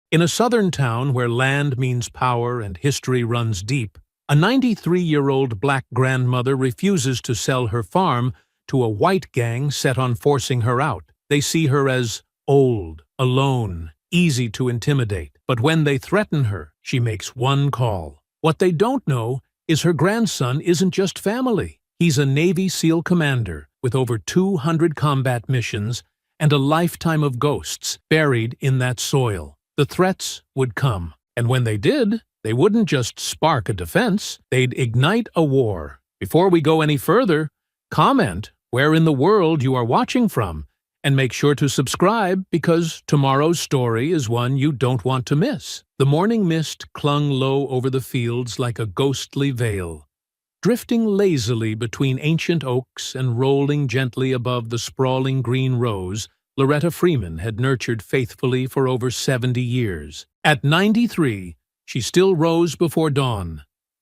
In a southern town where land means power and history runs deep, a 93-year-old black grandmother refuses to sell her farm to a white gang set on forcing her out. They see her as old, alone, easy to intimidate. But when they threaten her, she makes one call. What they don't know is her grandson isn't just family. He's a Navy SEAL commander with over 200 combat missions and a lifetime of ghosts buried in that soil. The threats would come, and when they did, they wouldn't just spark a defense, they'd ignite a war. Before we go any further, comment where in the world you are watching from, and make sure to subscribe because tomorrow's story is one you don't want to miss. The morning mist clung low over the fields like a ghostly veil, drifting lazily between ancient oaks and rolling gently above the sprawling green rows Loretta Freeman had nurtured faithfully for over 70 years. At 93, she still rose before dawn,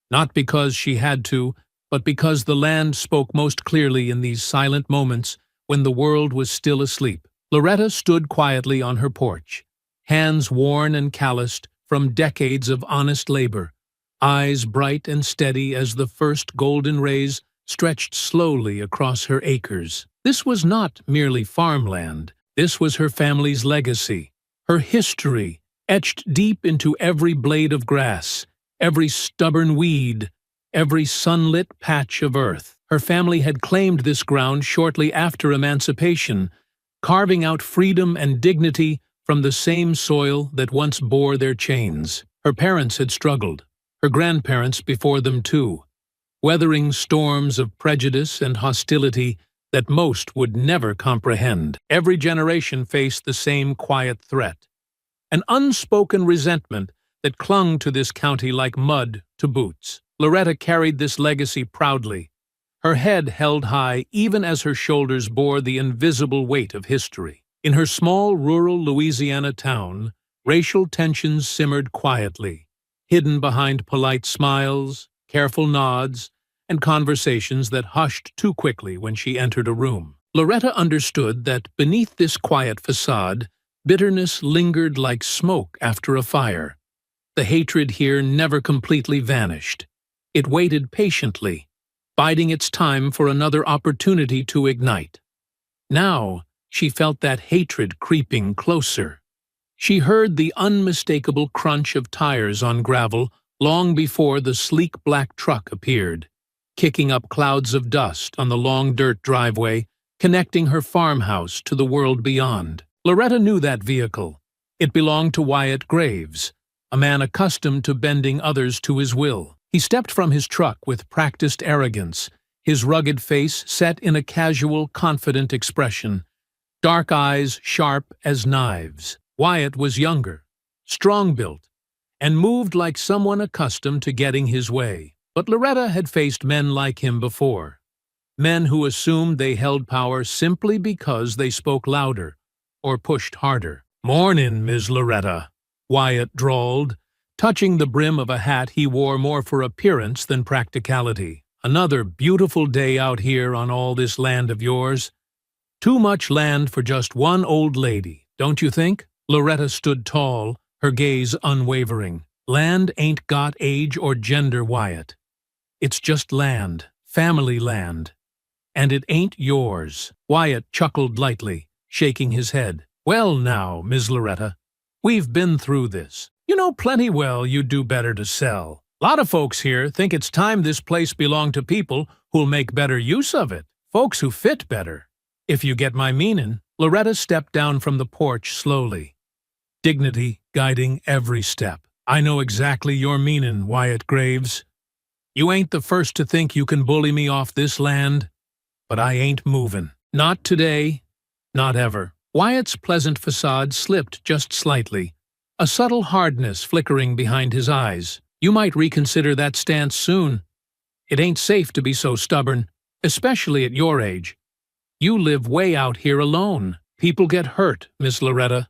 not because she had to, but because the land spoke most clearly in these silent moments when the world was still asleep. Loretta stood quietly on her porch, hands worn and calloused from decades of honest labor, eyes bright and steady as the first golden rays stretched slowly across her acres. This was not merely farmland. This was her family's legacy, her history, etched deep into every blade of grass, every stubborn weed, every sunlit patch of earth. Her family had claimed this ground shortly after emancipation, carving out freedom and dignity from the same soil that once bore their chains. Her parents had struggled, her grandparents before them too, weathering storms of prejudice and hostility that most would never comprehend. Every generation faced the same quiet threat, an unspoken resentment that clung to this county like mud to boots. Loretta carried this legacy proudly, her head held high even as her shoulders bore the invisible weight of history. In her small rural Louisiana town, racial tensions simmered quietly, hidden behind polite smiles, careful nods, and conversations that hushed too quickly when she entered a room. Loretta understood that beneath this quiet facade, bitterness lingered like smoke after a fire. The hatred here never completely vanished. It waited patiently, biding its time for another opportunity to ignite. Now, she felt that hatred creeping closer. She heard the unmistakable crunch of tires on gravel long before the sleek black truck appeared, kicking up clouds of dust on the long dirt driveway connecting her farmhouse to the world beyond. Loretta knew that vehicle. It belonged to Wyatt Graves, a man accustomed to bending others to his will. He stepped from his truck with practiced arrogance, his rugged face set in a casual, confident expression, dark eyes sharp as knives. Wyatt was younger, strong-built, and moved like someone accustomed to getting his way. But Loretta had faced men like him before, men who assumed they held power simply because they spoke louder or pushed harder. "Mornin', Ms. Loretta," Wyatt drawled, touching the brim of a hat he wore more for appearance than practicality. "Another beautiful day out here on all this land of yours. Too much land for just one old lady, don't you think?" Loretta stood tall, her gaze unwavering. "Land ain't got age or gender, Wyatt. It's just land, family land. And it ain't yours." Wyatt chuckled lightly, shaking his head. "Well now, Ms. Loretta, we've been through this. You know plenty well you'd do better to sell. Lot of folks here think it's time this place belonged to people who'll make better use of it. Folks who fit better, if you get my meanin'." Loretta stepped down from the porch slowly, dignity guiding every step. "I know exactly your meanin', Wyatt Graves. You ain't the first to think you can bully me off this land, but I ain't movin'. Not today, not ever." Wyatt's pleasant facade slipped just slightly, a subtle hardness flickering behind his eyes. "You might reconsider that stance soon. It ain't safe to be so stubborn, especially at your age. You live way out here alone. People get hurt, Miss Loretta.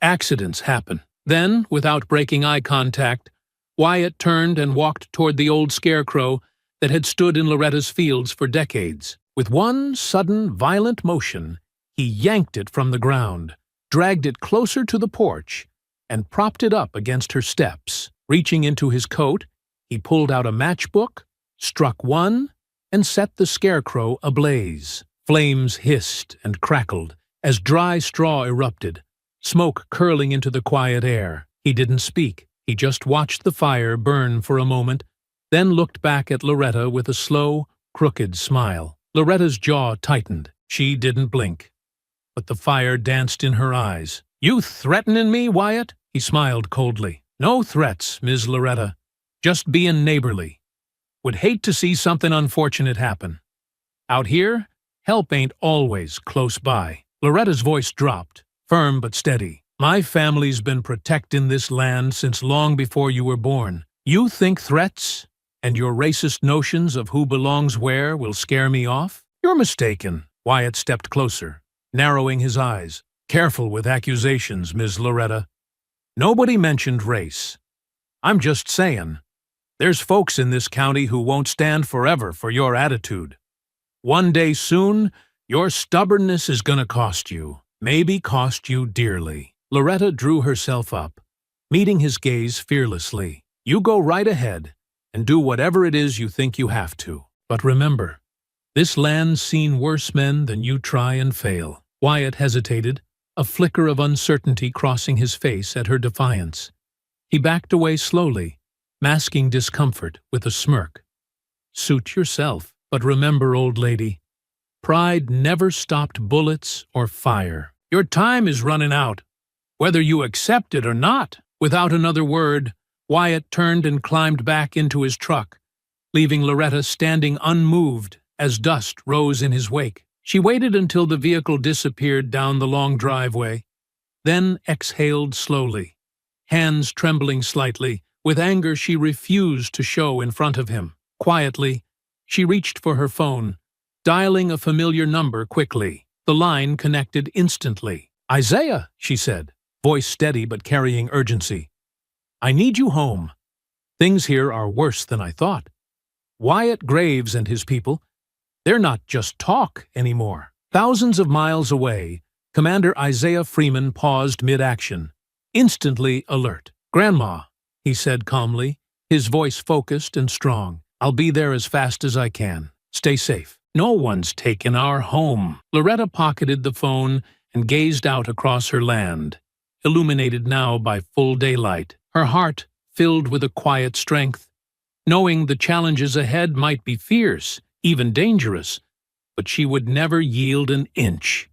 Accidents happen." Then, without breaking eye contact, Wyatt turned and walked toward the old scarecrow that had stood in Loretta's fields for decades. With one sudden, violent motion, he yanked it from the ground, dragged it closer to the porch, and propped it up against her steps. Reaching into his coat, he pulled out a matchbook, struck one, and set the scarecrow ablaze. Flames hissed and crackled as dry straw erupted, smoke curling into the quiet air. He didn't speak. He just watched the fire burn for a moment, then looked back at Loretta with a slow, crooked smile. Loretta's jaw tightened. She didn't blink, but the fire danced in her eyes. "You threatening me, Wyatt?" He smiled coldly. "No threats, Ms. Loretta. Just being neighborly. Would hate to see something unfortunate happen. Out here, help ain't always close by." Loretta's voice dropped, firm but steady. "My family's been protecting this land since long before you were born. You think threats and your racist notions of who belongs where will scare me off? You're mistaken." Wyatt stepped closer, narrowing his eyes. "Careful with accusations, Ms. Loretta. Nobody mentioned race. I'm just saying, there's folks in this county who won't stand forever for your attitude. One day soon, your stubbornness is gonna cost you, maybe cost you dearly." Loretta drew herself up, meeting his gaze fearlessly. "You go right ahead and do whatever it is you think you have to. But remember, this land's seen worse men than you try and fail." Wyatt hesitated, a flicker of uncertainty crossing his face at her defiance. He backed away slowly, masking discomfort with a smirk. "Suit yourself, but remember, old lady, pride never stopped bullets or fire. Your time is running out, whether you accept it or not." Without another word, Wyatt turned and climbed back into his truck, leaving Loretta standing unmoved as dust rose in his wake. She waited until the vehicle disappeared down the long driveway, then exhaled slowly, hands trembling slightly. With anger she refused to show in front of him. Quietly, she reached for her phone, dialing a familiar number quickly. The line connected instantly. "Isaiah," she said, voice steady but carrying urgency. "I need you home. Things here are worse than I thought. Wyatt Graves and his people, they're not just talk anymore." Thousands of miles away, Commander Isaiah Freeman paused mid-action, instantly alert. "Grandma," he said calmly, his voice focused and strong. "I'll be there as fast as I can. Stay safe. No one's taken our home." Loretta pocketed the phone and gazed out across her land, illuminated now by full daylight, her heart filled with a quiet strength, knowing the challenges ahead might be fierce, even dangerous, but she would never yield an inch.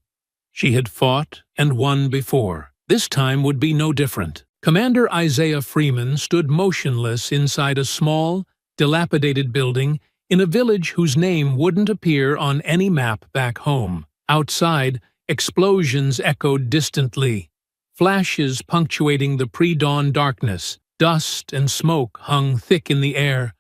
She had fought and won before. This time would be no different. Commander Isaiah Freeman stood motionless inside a small, dilapidated building in a village whose name wouldn't appear on any map back home. Outside, explosions echoed distantly, flashes punctuating the pre-dawn darkness. Dust and smoke hung thick in the air,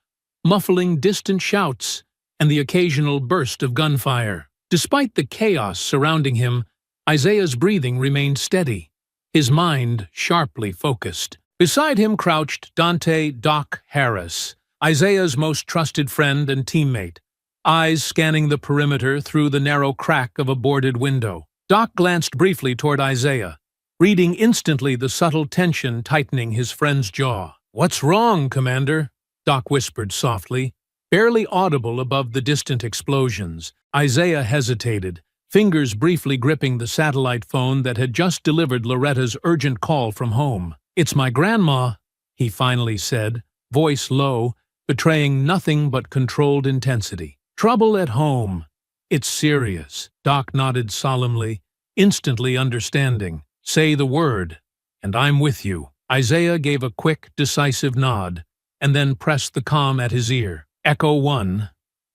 muffling distant shouts and the occasional burst of gunfire. Despite the chaos surrounding him, Isaiah's breathing remained steady, his mind sharply focused. Beside him crouched Dante "Doc" Harris, Isaiah's most trusted friend and teammate, eyes scanning the perimeter through the narrow crack of a boarded window. Doc glanced briefly toward Isaiah, reading instantly the subtle tension tightening his friend's jaw. "What's wrong, Commander?" Doc whispered softly, barely audible above the distant explosions. Isaiah hesitated, fingers briefly gripping the satellite phone that had just delivered Loretta's urgent call from home. "It's my grandma," he finally said, voice low, betraying nothing but controlled intensity. "Trouble at home. It's serious." Doc nodded solemnly, instantly understanding. "Say the word, and I'm with you." Isaiah gave a quick, decisive nod, and then pressed the comm at his ear. "Echo 1,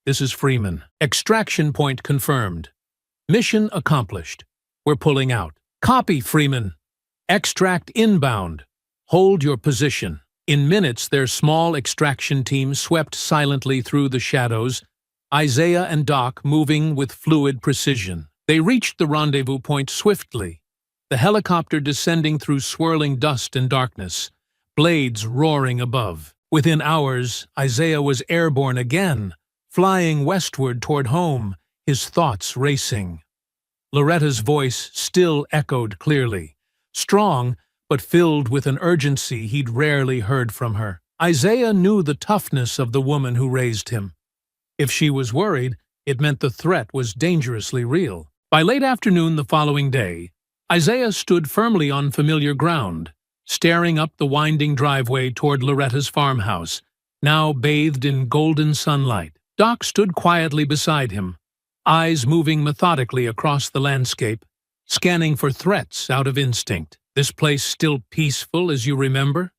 this is Freeman. Extraction point confirmed. Mission accomplished. We're pulling out." "Copy, Freeman. Extract inbound. Hold your position." In minutes, their small extraction team swept silently through the shadows, Isaiah and Doc moving with fluid precision. They reached the rendezvous point swiftly, the helicopter descending through swirling dust and darkness, blades roaring above. Within hours, Isaiah was airborne again, flying westward toward home, his thoughts racing. Loretta's voice still echoed clearly, strong but filled with an urgency he'd rarely heard from her. Isaiah knew the toughness of the woman who raised him. If she was worried, it meant the threat was dangerously real. By late afternoon the following day, Isaiah stood firmly on familiar ground, staring up the winding driveway toward Loretta's farmhouse, now bathed in golden sunlight. Doc stood quietly beside him, eyes moving methodically across the landscape, scanning for threats out of instinct. "This place still peaceful as you remember?"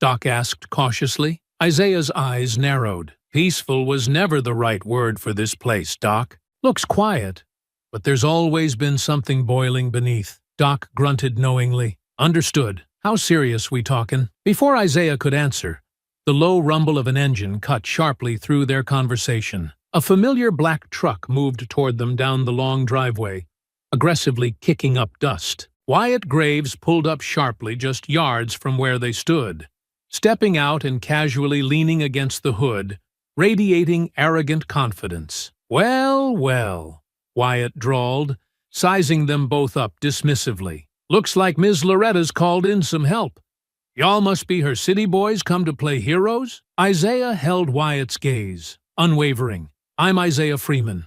Doc asked cautiously. Isaiah's eyes narrowed. "Peaceful was never the right word for this place, Doc. Looks quiet, but there's always been something boiling beneath." Doc grunted knowingly. "Understood. How serious we talkin'?" Before Isaiah could answer, the low rumble of an engine cut sharply through their conversation. A familiar black truck moved toward them down the long driveway, aggressively kicking up dust. Wyatt Graves pulled up sharply just yards from where they stood, stepping out and casually leaning against the hood, radiating arrogant confidence. "Well, well," Wyatt drawled, sizing them both up dismissively. "Looks like Ms. Loretta's called in some help. Y'all must be her city boys come to play heroes?" Isaiah held Wyatt's gaze, unwavering. "I'm Isaiah Freeman,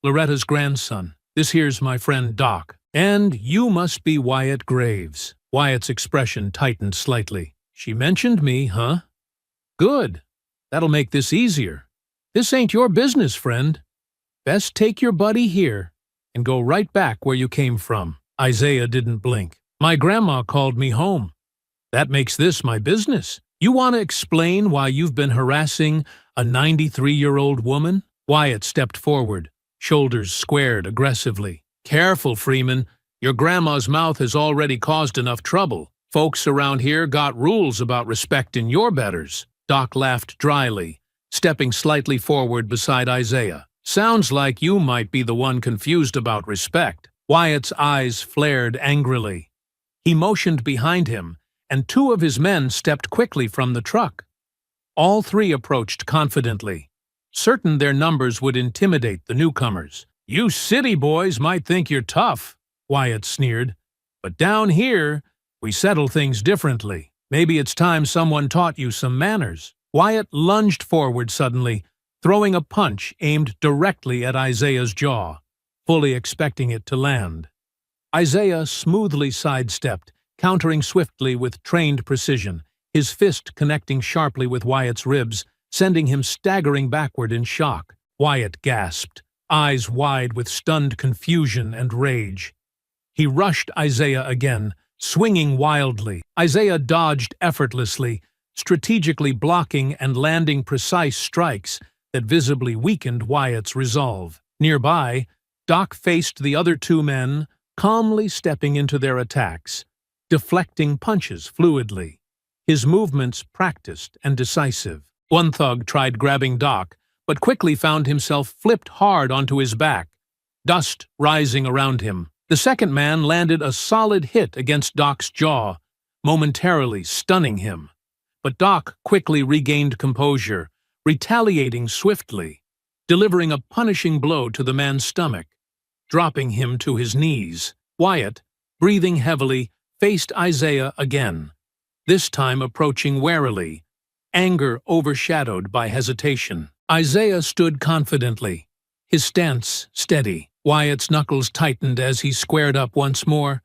Loretta's grandson. This here's my friend Doc. And you must be Wyatt Graves." Wyatt's expression tightened slightly. "She mentioned me, huh? Good. That'll make this easier. This ain't your business, friend. Best take your buddy here and go right back where you came from." Isaiah didn't blink. "My grandma called me home. That makes this my business. You want to explain why you've been harassing a 93-year-old woman?" Wyatt stepped forward, shoulders squared aggressively. "Careful, Freeman. Your grandma's mouth has already caused enough trouble. Folks around here got rules about respecting your betters." Doc laughed dryly, stepping slightly forward beside Isaiah. "Sounds like you might be the one confused about respect." Wyatt's eyes flared angrily. He motioned behind him, and two of his men stepped quickly from the truck. All three approached confidently, certain their numbers would intimidate the newcomers. "You city boys might think you're tough," Wyatt sneered, "but down here, we settle things differently. Maybe it's time someone taught you some manners." Wyatt lunged forward suddenly, throwing a punch aimed directly at Isaiah's jaw, fully expecting it to land. Isaiah smoothly sidestepped, countering swiftly with trained precision, his fist connecting sharply with Wyatt's ribs, sending him staggering backward in shock. Wyatt gasped, eyes wide with stunned confusion and rage. He rushed Isaiah again, swinging wildly. Isaiah dodged effortlessly, strategically blocking and landing precise strikes that visibly weakened Wyatt's resolve. Nearby, Doc faced the other two men, calmly stepping into their attacks, deflecting punches fluidly, his movements practiced and decisive. One thug tried grabbing Doc, but quickly found himself flipped hard onto his back, dust rising around him. The second man landed a solid hit against Doc's jaw, momentarily stunning him. But Doc quickly regained composure, retaliating swiftly, delivering a punishing blow to the man's stomach, dropping him to his knees. Wyatt, breathing heavily, faced Isaiah again, this time approaching warily, anger overshadowed by hesitation. Isaiah stood confidently, his stance steady. Wyatt's knuckles tightened as he squared up once more,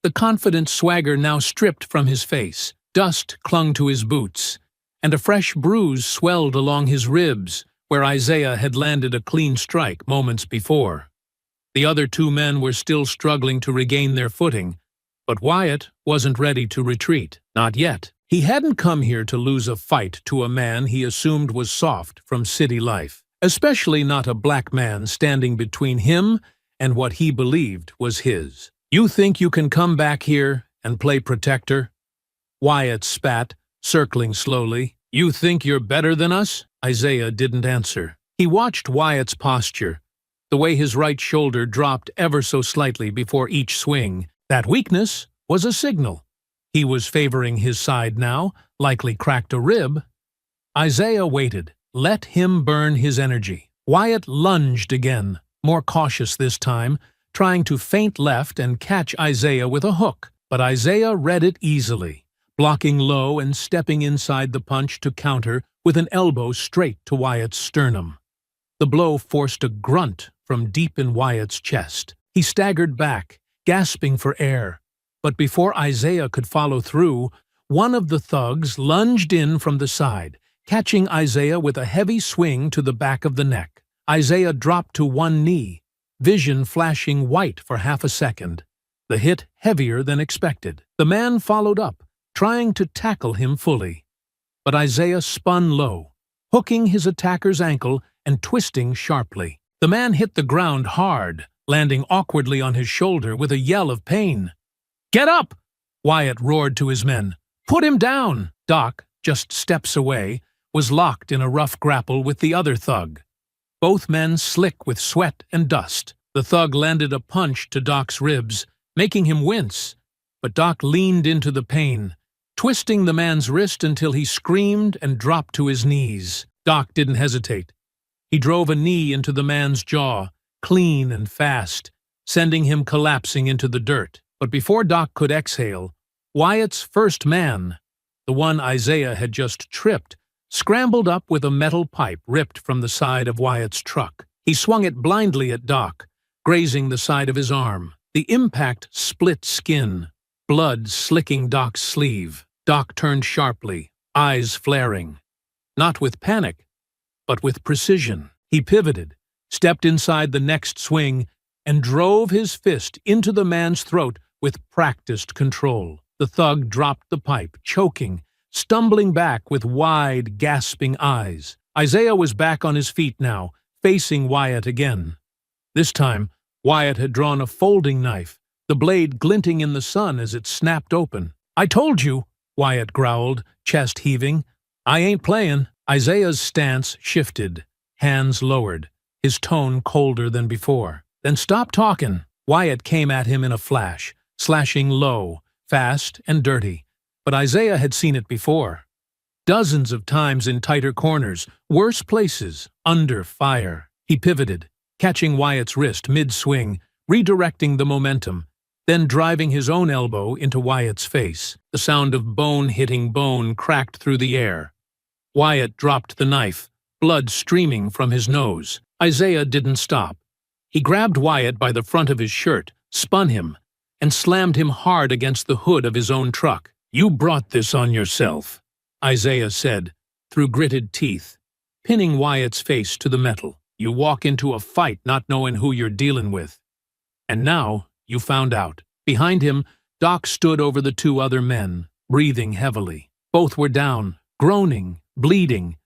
the confident swagger now stripped from his face. Dust clung to his boots, and a fresh bruise swelled along his ribs, where Isaiah had landed a clean strike moments before. The other two men were still struggling to regain their footing, but Wyatt wasn't ready to retreat. Not yet. He hadn't come here to lose a fight to a man he assumed was soft from city life, especially not a black man standing between him and what he believed was his. "You think you can come back here and play protector?" Wyatt spat, circling slowly. "You think you're better than us?" Isaiah didn't answer. He watched Wyatt's posture, the way his right shoulder dropped ever so slightly before each swing. That weakness was a signal. He was favoring his side now, likely cracked a rib. Isaiah waited. Let him burn his energy. Wyatt lunged again, more cautious this time, trying to feint left and catch Isaiah with a hook. But Isaiah read it easily, blocking low and stepping inside the punch to counter with an elbow straight to Wyatt's sternum. The blow forced a grunt from deep in Wyatt's chest. He staggered back, gasping for air. But before Isaiah could follow through, one of the thugs lunged in from the side, catching Isaiah with a heavy swing to the back of the neck. Isaiah dropped to one knee, vision flashing white for half a second. The hit heavier than expected. The man followed up, trying to tackle him fully. But Isaiah spun low, hooking his attacker's ankle and twisting sharply. The man hit the ground hard, landing awkwardly on his shoulder with a yell of pain. "Get up!" Wyatt roared to his men. "Put him down!" Doc, just steps away, was locked in a rough grapple with the other thug. Both men slick with sweat and dust. The thug landed a punch to Doc's ribs, making him wince, but Doc leaned into the pain, twisting the man's wrist until he screamed and dropped to his knees. Doc didn't hesitate. He drove a knee into the man's jaw, clean and fast, sending him collapsing into the dirt. But before Doc could exhale, Wyatt's first man, the one Isaiah had just tripped, scrambled up with a metal pipe ripped from the side of Wyatt's truck. He swung it blindly at Doc, grazing the side of his arm. The impact split skin, blood slicking Doc's sleeve. Doc turned sharply, eyes flaring. Not with panic, but with precision. He pivoted, stepped inside the next swing, and drove his fist into the man's throat with practiced control. The thug dropped the pipe, choking, stumbling back with wide, gasping eyes. Isaiah was back on his feet now, facing Wyatt again. This time, Wyatt had drawn a folding knife, the blade glinting in the sun as it snapped open. "I told you," Wyatt growled, chest heaving. "I ain't playin'." Isaiah's stance shifted, hands lowered, his tone colder than before. "Then stop talking." Wyatt came at him in a flash, slashing low, fast and dirty. But Isaiah had seen it before. Dozens of times in tighter corners, worse places, under fire. He pivoted, catching Wyatt's wrist mid-swing, redirecting the momentum, then driving his own elbow into Wyatt's face. The sound of bone hitting bone cracked through the air. Wyatt dropped the knife, blood streaming from his nose. Isaiah didn't stop. He grabbed Wyatt by the front of his shirt, spun him, and slammed him hard against the hood of his own truck. "You brought this on yourself," Isaiah said, through gritted teeth, pinning Wyatt's face to the metal. "You walk into a fight not knowing who you're dealing with. And now you found out." Behind him, Doc stood over the two other men, breathing heavily. Both were down, groaning, bleeding,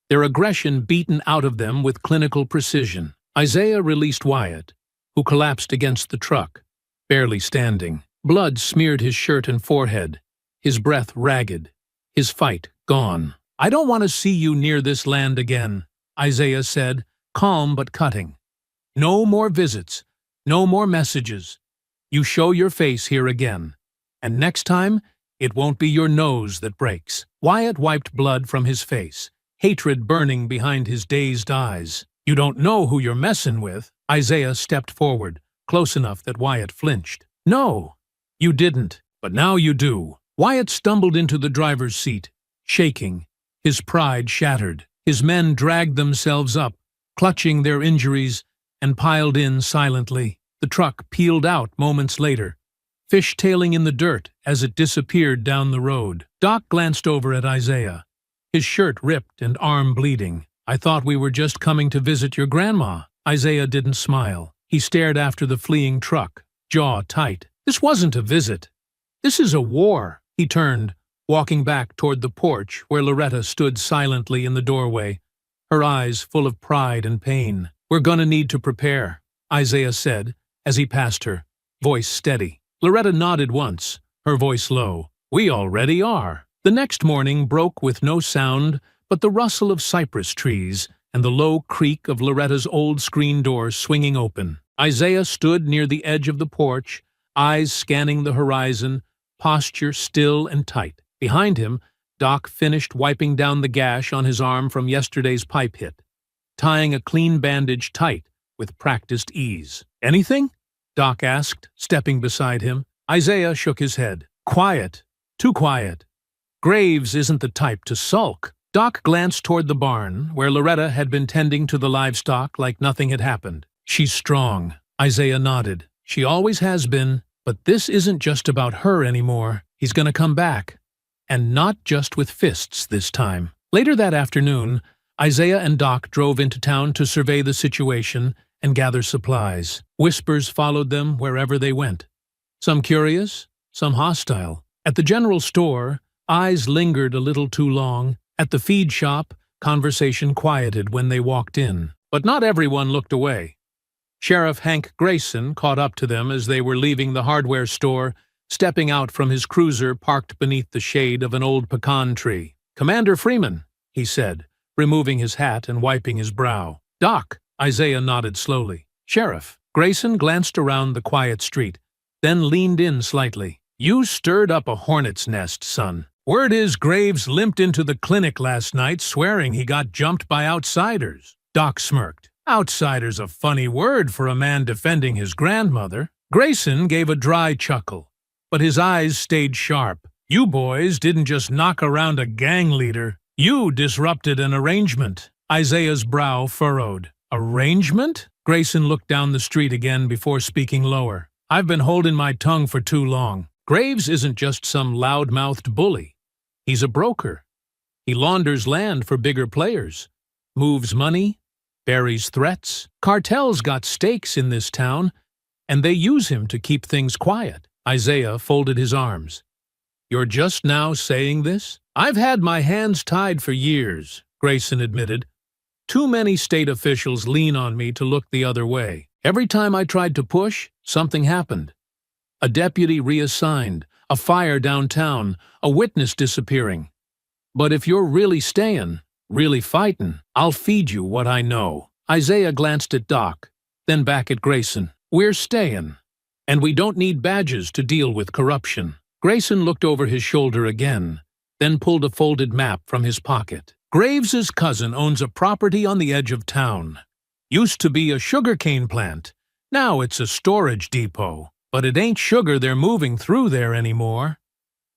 their aggression beaten out of them with clinical precision. Isaiah released Wyatt, who collapsed against the truck, barely standing. Blood smeared his shirt and forehead, his breath ragged, his fight gone. "I don't want to see you near this land again," Isaiah said, calm but cutting. "No more visits, no more messages. You show your face here again, and next time, it won't be your nose that breaks." Wyatt wiped blood from his face, hatred burning behind his dazed eyes. "You don't know who you're messin' with." Isaiah stepped forward, close enough that Wyatt flinched. "No, you didn't, but now you do." Wyatt stumbled into the driver's seat, shaking, his pride shattered. His men dragged themselves up, clutching their injuries, and piled in silently. The truck peeled out moments later, fishtailing in the dirt as it disappeared down the road. Doc glanced over at Isaiah, his shirt ripped and arm bleeding. "I thought we were just coming to visit your grandma." Isaiah didn't smile. He stared after the fleeing truck, jaw tight. "This wasn't a visit. This is a war." He turned, walking back toward the porch where Loretta stood silently in the doorway, her eyes full of pride and pain. "We're gonna need to prepare," Isaiah said as he passed her, voice steady. Loretta nodded once, her voice low. "We already are." The next morning broke with no sound but the rustle of cypress trees and the low creak of Loretta's old screen door swinging open. Isaiah stood near the edge of the porch, eyes scanning the horizon, posture still and tight. Behind him, Doc finished wiping down the gash on his arm from yesterday's pipe hit, tying a clean bandage tight with practiced ease. "Anything?" Doc asked, stepping beside him. Isaiah shook his head. Quiet. Too quiet. Graves isn't the type to sulk. Doc glanced toward the barn, where Loretta had been tending to the livestock like nothing had happened. She's strong. Isaiah nodded. She always has been, but this isn't just about her anymore. He's gonna come back. And not just with fists this time. Later that afternoon, Isaiah and Doc drove into town to survey the situation and gather supplies. Whispers followed them wherever they went. Some curious, some hostile. At the general store, eyes lingered a little too long. At the feed shop, conversation quieted when they walked in. But not everyone looked away. Sheriff Hank Grayson caught up to them as they were leaving the hardware store, stepping out from his cruiser parked beneath the shade of an old pecan tree. "Commander Freeman," he said, removing his hat and wiping his brow. "Doc," Isaiah nodded slowly. "Sheriff." Grayson glanced around the quiet street, then leaned in slightly. "You stirred up a hornet's nest, son. Word is Graves limped into the clinic last night swearing he got jumped by outsiders." Doc smirked. "Outsider's a funny word for a man defending his grandmother." Grayson gave a dry chuckle, but his eyes stayed sharp. "You boys didn't just knock around a gang leader. You disrupted an arrangement." Isaiah's brow furrowed. "Arrangement?" Grayson looked down the street again before speaking lower. "I've been holding my tongue for too long. Graves isn't just some loud-mouthed bully. He's a broker. He launders land for bigger players, moves money, buries threats. Cartels got stakes in this town, and they use him to keep things quiet." Isaiah folded his arms. "You're just now saying this?" "I've had my hands tied for years," Grayson admitted. "Too many state officials lean on me to look the other way. Every time I tried to push, something happened. A deputy reassigned, a fire downtown, a witness disappearing. But if you're really staying, really fighting, I'll feed you what I know." Isaiah glanced at Doc, then back at Grayson. "We're staying, and we don't need badges to deal with corruption." Grayson looked over his shoulder again, then pulled a folded map from his pocket. "Graves's cousin owns a property on the edge of town. Used to be a sugarcane plant. Now it's a storage depot. But it ain't sugar they're moving through there anymore.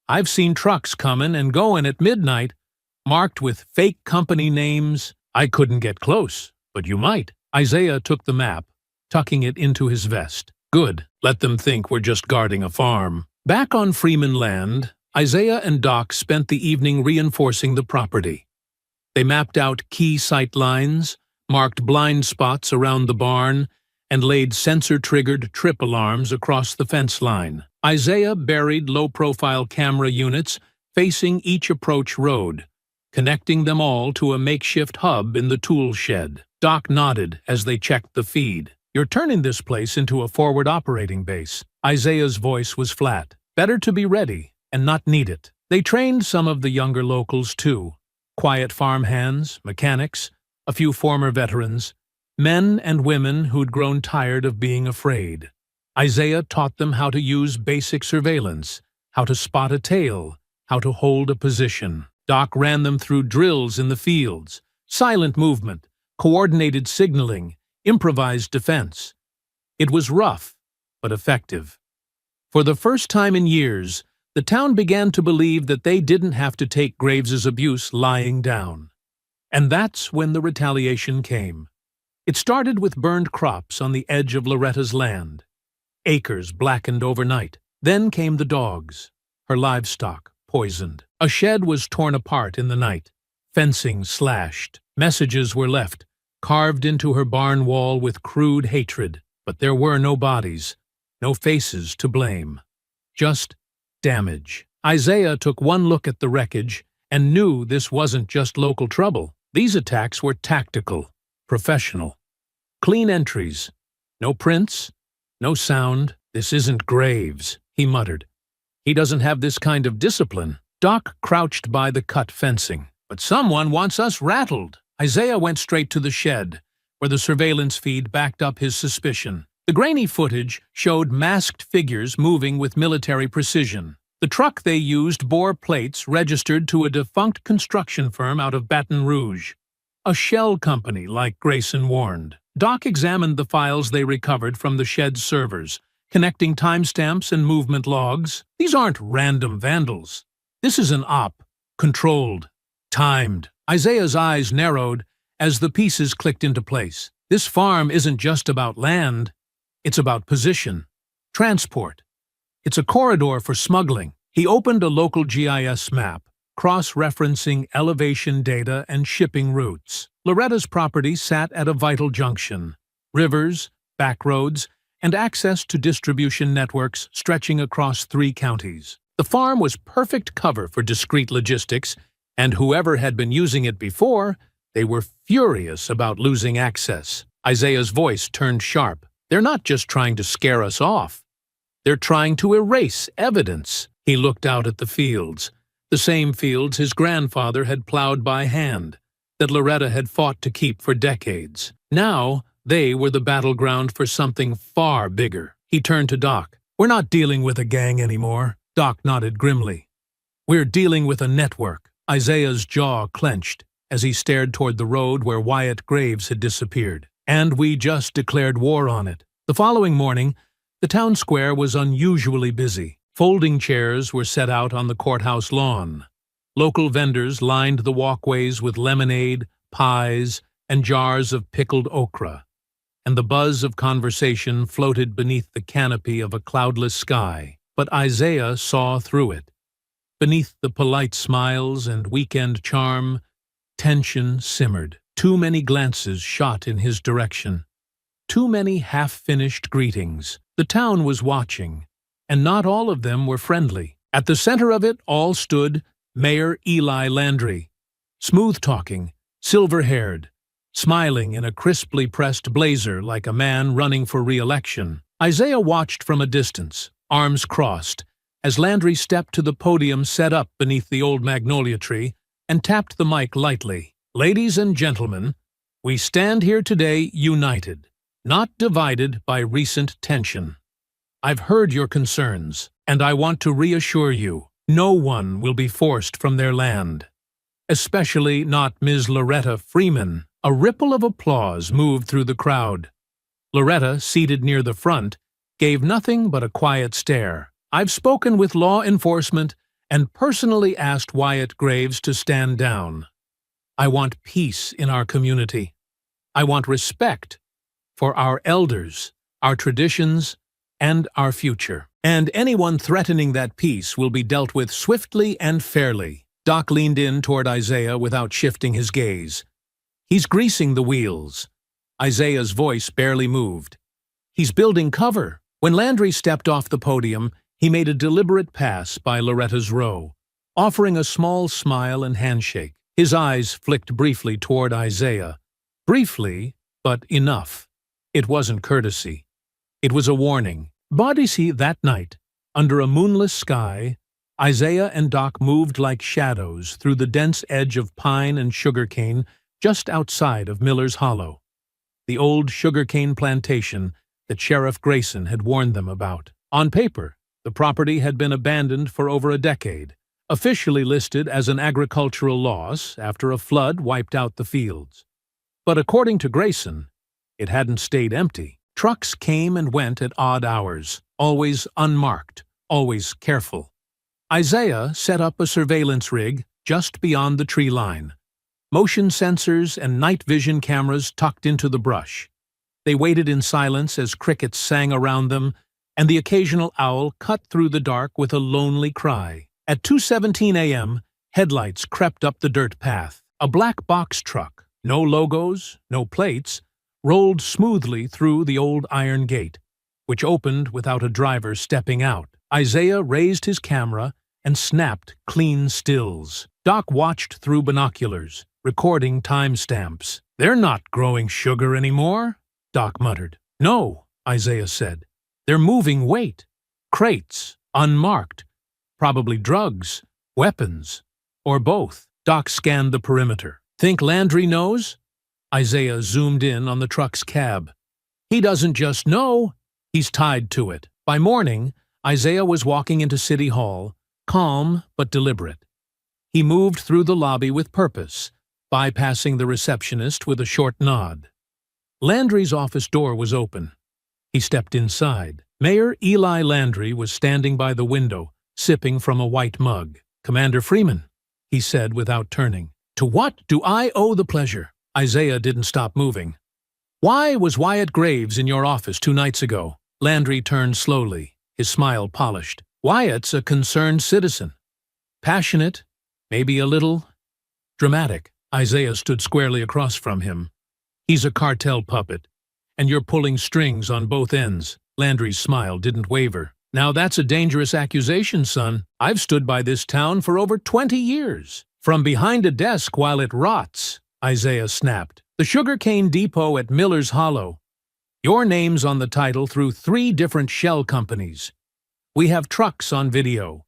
I've seen trucks coming and going at midnight, marked with fake company names. I couldn't get close, but you might." Isaiah took the map, tucking it into his vest. "Good. Let them think we're just guarding a farm." Back on Freeman land, Isaiah and Doc spent the evening reinforcing the property. They mapped out key sight lines, marked blind spots around the barn, and laid sensor-triggered trip alarms across the fence line. Isaiah buried low-profile camera units facing each approach road, connecting them all to a makeshift hub in the tool shed. Doc nodded as they checked the feed. "You're turning this place into a forward operating base." Isaiah's voice was flat. "Better to be ready and not need it." They trained some of the younger locals, too. Quiet farmhands, mechanics, a few former veterans, men and women who'd grown tired of being afraid. Isaiah taught them how to use basic surveillance, how to spot a tail, how to hold a position. Doc ran them through drills in the fields, silent movement, coordinated signaling, improvised defense. It was rough, but effective. For the first time in years, the town began to believe that they didn't have to take Graves's abuse lying down. And that's when the retaliation came. It started with burned crops on the edge of Loretta's land. Acres blackened overnight. Then came the dogs, her livestock poisoned. A shed was torn apart in the night. Fencing slashed. Messages were left, carved into her barn wall with crude hatred. But there were no bodies, no faces to blame. Just damage. Isaiah took one look at the wreckage and knew this wasn't just local trouble. These attacks were tactical. Professional. Clean entries. No prints. No sound. "This isn't Graves," he muttered. "He doesn't have this kind of discipline." Doc crouched by the cut fencing. "But someone wants us rattled." Isaiah went straight to the shed, where the surveillance feed backed up his suspicion. The grainy footage showed masked figures moving with military precision. The truck they used bore plates registered to a defunct construction firm out of Baton Rouge. A shell company, like Grayson warned. Doc examined the files they recovered from the shed's servers, connecting timestamps and movement logs. These aren't random vandals. This is an op, controlled, timed. Isaiah's eyes narrowed as the pieces clicked into place. This farm isn't just about land. It's about position, transport. It's a corridor for smuggling. He opened a local GIS map, cross-referencing elevation data and shipping routes. Loretta's property sat at a vital junction. Rivers, backroads, and access to distribution networks stretching across 3 counties. The farm was perfect cover for discreet logistics, and whoever had been using it before, they were furious about losing access. Isaiah's voice turned sharp. They're not just trying to scare us off. They're trying to erase evidence. He looked out at the fields, the same fields his grandfather had plowed by hand, that Loretta had fought to keep for decades. Now, they were the battleground for something far bigger. He turned to Doc. "We're not dealing with a gang anymore." Doc nodded grimly. "We're dealing with a network." Isaiah's jaw clenched as he stared toward the road where Wyatt Graves had disappeared. "And we just declared war on it." The following morning, the town square was unusually busy. Folding chairs were set out on the courthouse lawn. Local vendors lined the walkways with lemonade, pies, and jars of pickled okra, and the buzz of conversation floated beneath the canopy of a cloudless sky. But Isaiah saw through it. Beneath the polite smiles and weekend charm, tension simmered. Too many glances shot in his direction. Too many half-finished greetings. The town was watching, and not all of them were friendly. At the center of it all stood Mayor Eli Landry, smooth-talking, silver-haired, smiling in a crisply pressed blazer like a man running for re-election. Isaiah watched from a distance, arms crossed, as Landry stepped to the podium set up beneath the old magnolia tree and tapped the mic lightly. "Ladies and gentlemen, we stand here today united, not divided by recent tension. I've heard your concerns, and I want to reassure you, no one will be forced from their land. Especially not Ms. Loretta Freeman." A ripple of applause moved through the crowd. Loretta, seated near the front, gave nothing but a quiet stare. "I've spoken with law enforcement and personally asked Wyatt Graves to stand down. I want peace in our community. I want respect for our elders, our traditions, and our future. And anyone threatening that peace will be dealt with swiftly and fairly." Doc leaned in toward Isaiah without shifting his gaze. "He's greasing the wheels." Isaiah's voice barely moved. "He's building cover." When Landry stepped off the podium, he made a deliberate pass by Loretta's row, offering a small smile and handshake. His eyes flicked briefly toward Isaiah. Briefly, but enough. It wasn't courtesy. It was a warning. Bodisi that night, under a moonless sky, Isaiah and Doc moved like shadows through the dense edge of pine and sugarcane just outside of Miller's Hollow, the old sugarcane plantation that Sheriff Grayson had warned them about. On paper, the property had been abandoned for over a decade, officially listed as an agricultural loss after a flood wiped out the fields. But according to Grayson, it hadn't stayed empty. Trucks came and went at odd hours, always unmarked, always careful. Isaiah set up a surveillance rig just beyond the tree line. Motion sensors and night vision cameras tucked into the brush. They waited in silence as crickets sang around them, and the occasional owl cut through the dark with a lonely cry. At 2:17 a.m., headlights crept up the dirt path. A black box truck, no logos, no plates, rolled smoothly through the old iron gate, which opened without a driver stepping out. Isaiah raised his camera and snapped clean stills. Doc watched through binoculars, recording timestamps. "They're not growing sugar anymore," Doc muttered. "No," Isaiah said. "They're moving weight. Crates, unmarked. Probably drugs, weapons, or both." Doc scanned the perimeter. "Think Landry knows?" Isaiah zoomed in on the truck's cab. "He doesn't just know, he's tied to it." By morning, Isaiah was walking into City Hall, calm but deliberate. He moved through the lobby with purpose, bypassing the receptionist with a short nod. Landry's office door was open. He stepped inside. Mayor Eli Landry was standing by the window, sipping from a white mug. "Commander Freeman," he said without turning. "To what do I owe the pleasure?" Isaiah didn't stop moving. "Why was Wyatt Graves in your office 2 nights ago?" Landry turned slowly, his smile polished. "Wyatt's a concerned citizen. Passionate, maybe a little dramatic." Isaiah stood squarely across from him. "He's a cartel puppet, and you're pulling strings on both ends." Landry's smile didn't waver. "Now that's a dangerous accusation, son. I've stood by this town for over 20 years. From behind a desk while it rots," Isaiah snapped. "The sugarcane depot at Miller's Hollow. Your name's on the title through 3 different shell companies. We have trucks on video.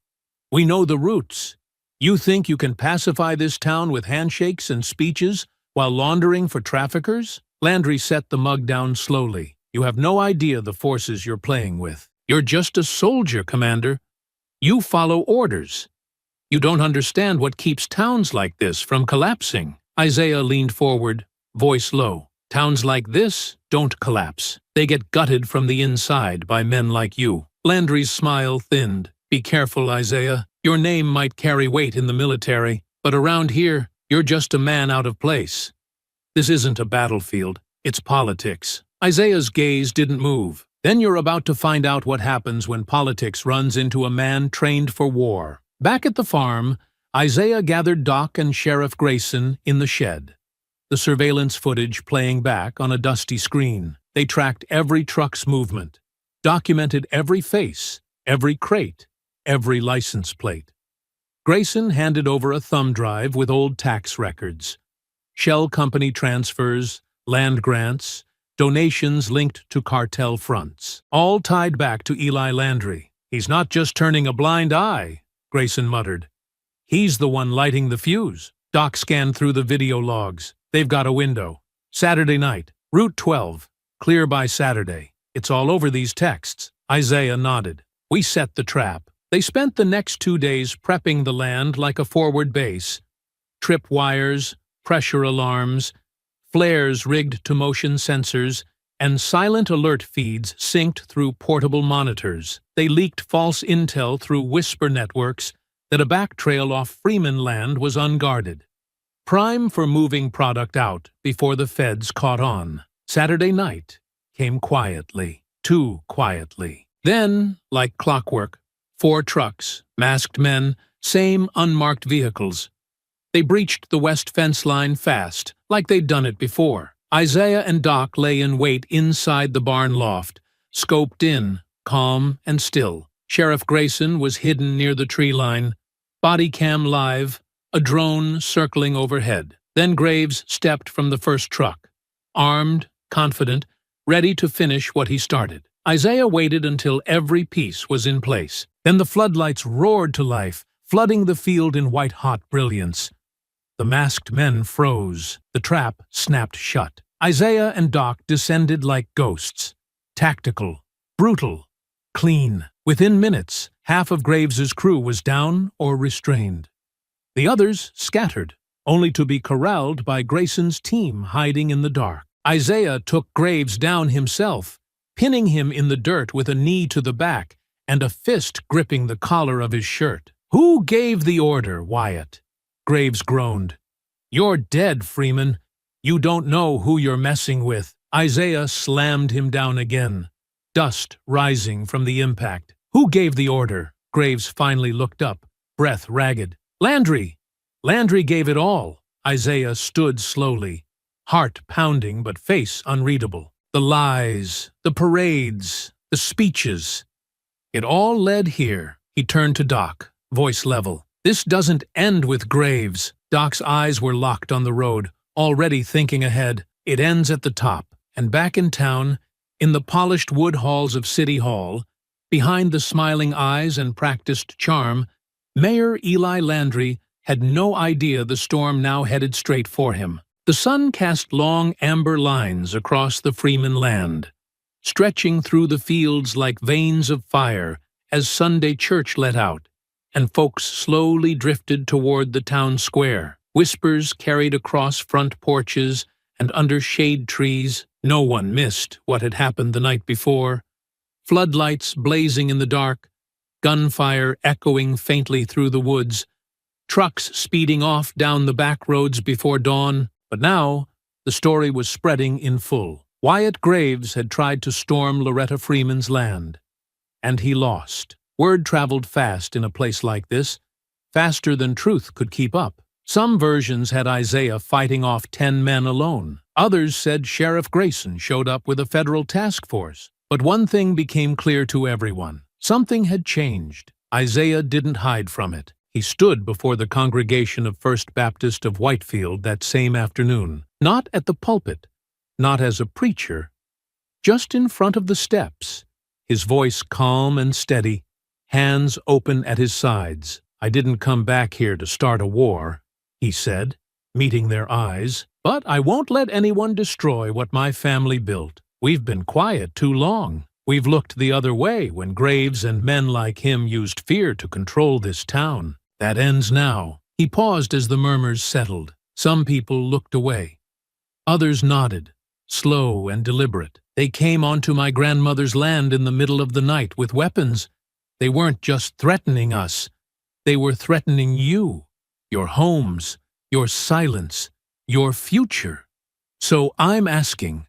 We know the routes. You think you can pacify this town with handshakes and speeches while laundering for traffickers?" Landry set the mug down slowly. "You have no idea the forces you're playing with. You're just a soldier, Commander. You follow orders. You don't understand what keeps towns like this from collapsing." Isaiah leaned forward, voice low. "Towns like this don't collapse. They get gutted from the inside by men like you." Landry's smile thinned. "Be careful, Isaiah. Your name might carry weight in the military, but around here, you're just a man out of place. This isn't a battlefield, it's politics." Isaiah's gaze didn't move. "Then you're about to find out what happens when politics runs into a man trained for war." Back at the farm, Isaiah gathered Doc and Sheriff Grayson in the shed, the surveillance footage playing back on a dusty screen. They tracked every truck's movement, documented every face, every crate, every license plate. Grayson handed over a thumb drive with old tax records, shell company transfers, land grants, donations linked to cartel fronts, all tied back to Eli Landry. "He's not just turning a blind eye," Grayson muttered. "He's the one lighting the fuse." Doc scanned through the video logs. "They've got a window. Saturday night, Route 12, clear by Saturday. It's all over these texts." Isaiah nodded. "We set the trap." They spent the next 2 days prepping the land like a forward base. Trip wires, pressure alarms, flares rigged to motion sensors, and silent alert feeds synced through portable monitors. They leaked false intel through whisper networks that a back trail off Freeman land was unguarded, prime for moving product out before the feds caught on. Saturday night came quietly, too quietly. Then, like clockwork, 4 trucks, masked men, same unmarked vehicles. They breached the west fence line fast, like they'd done it before. Isaiah and Doc lay in wait inside the barn loft, scoped in, calm and still. Sheriff Grayson was hidden near the tree line, body cam live, a drone circling overhead. Then Graves stepped from the first truck, armed, confident, ready to finish what he started. Isaiah waited until every piece was in place. Then the floodlights roared to life, flooding the field in white-hot brilliance. The masked men froze. The trap snapped shut. Isaiah and Doc descended like ghosts. Tactical, brutal, clean. Within minutes, half of Graves's crew was down or restrained. The others scattered, only to be corralled by Grayson's team hiding in the dark. Isaiah took Graves down himself, pinning him in the dirt with a knee to the back and a fist gripping the collar of his shirt. "Who gave the order, Wyatt?" Graves groaned. "You're dead, Freeman. You don't know who you're messing with." Isaiah slammed him down again, dust rising from the impact. "Who gave the order?" Graves finally looked up, breath ragged. "Landry! Landry gave it all." Isaiah stood slowly, heart pounding but face unreadable. The lies, the parades, the speeches. It all led here. He turned to Doc, voice level. "This doesn't end with Graves." Doc's eyes were locked on the road, already thinking ahead. "It ends at the top." And back in town, in the polished wood halls of City Hall, behind the smiling eyes and practiced charm, Mayor Eli Landry had no idea the storm now headed straight for him. The sun cast long amber lines across the Freeman land, stretching through the fields like veins of fire as Sunday church let out, and folks slowly drifted toward the town square. Whispers carried across front porches and under shade trees. No one missed what had happened the night before. Floodlights blazing in the dark, gunfire echoing faintly through the woods, trucks speeding off down the back roads before dawn. But now, the story was spreading in full. Wyatt Graves had tried to storm Loretta Freeman's land, and he lost. Word traveled fast in a place like this, faster than truth could keep up. Some versions had Isaiah fighting off 10 men alone. Others said Sheriff Grayson showed up with a federal task force. But one thing became clear to everyone. Something had changed. Isaiah didn't hide from it. He stood before the congregation of First Baptist of Whitefield that same afternoon, not at the pulpit, not as a preacher, just in front of the steps, his voice calm and steady, hands open at his sides. "I didn't come back here to start a war," he said, meeting their eyes, "but I won't let anyone destroy what my family built. We've been quiet too long. We've looked the other way when Graves and men like him used fear to control this town. That ends now." He paused as the murmurs settled. Some people looked away. Others nodded, slow and deliberate. "They came onto my grandmother's land in the middle of the night with weapons. They weren't just threatening us. They were threatening you, your homes, your silence, your future. So I'm asking,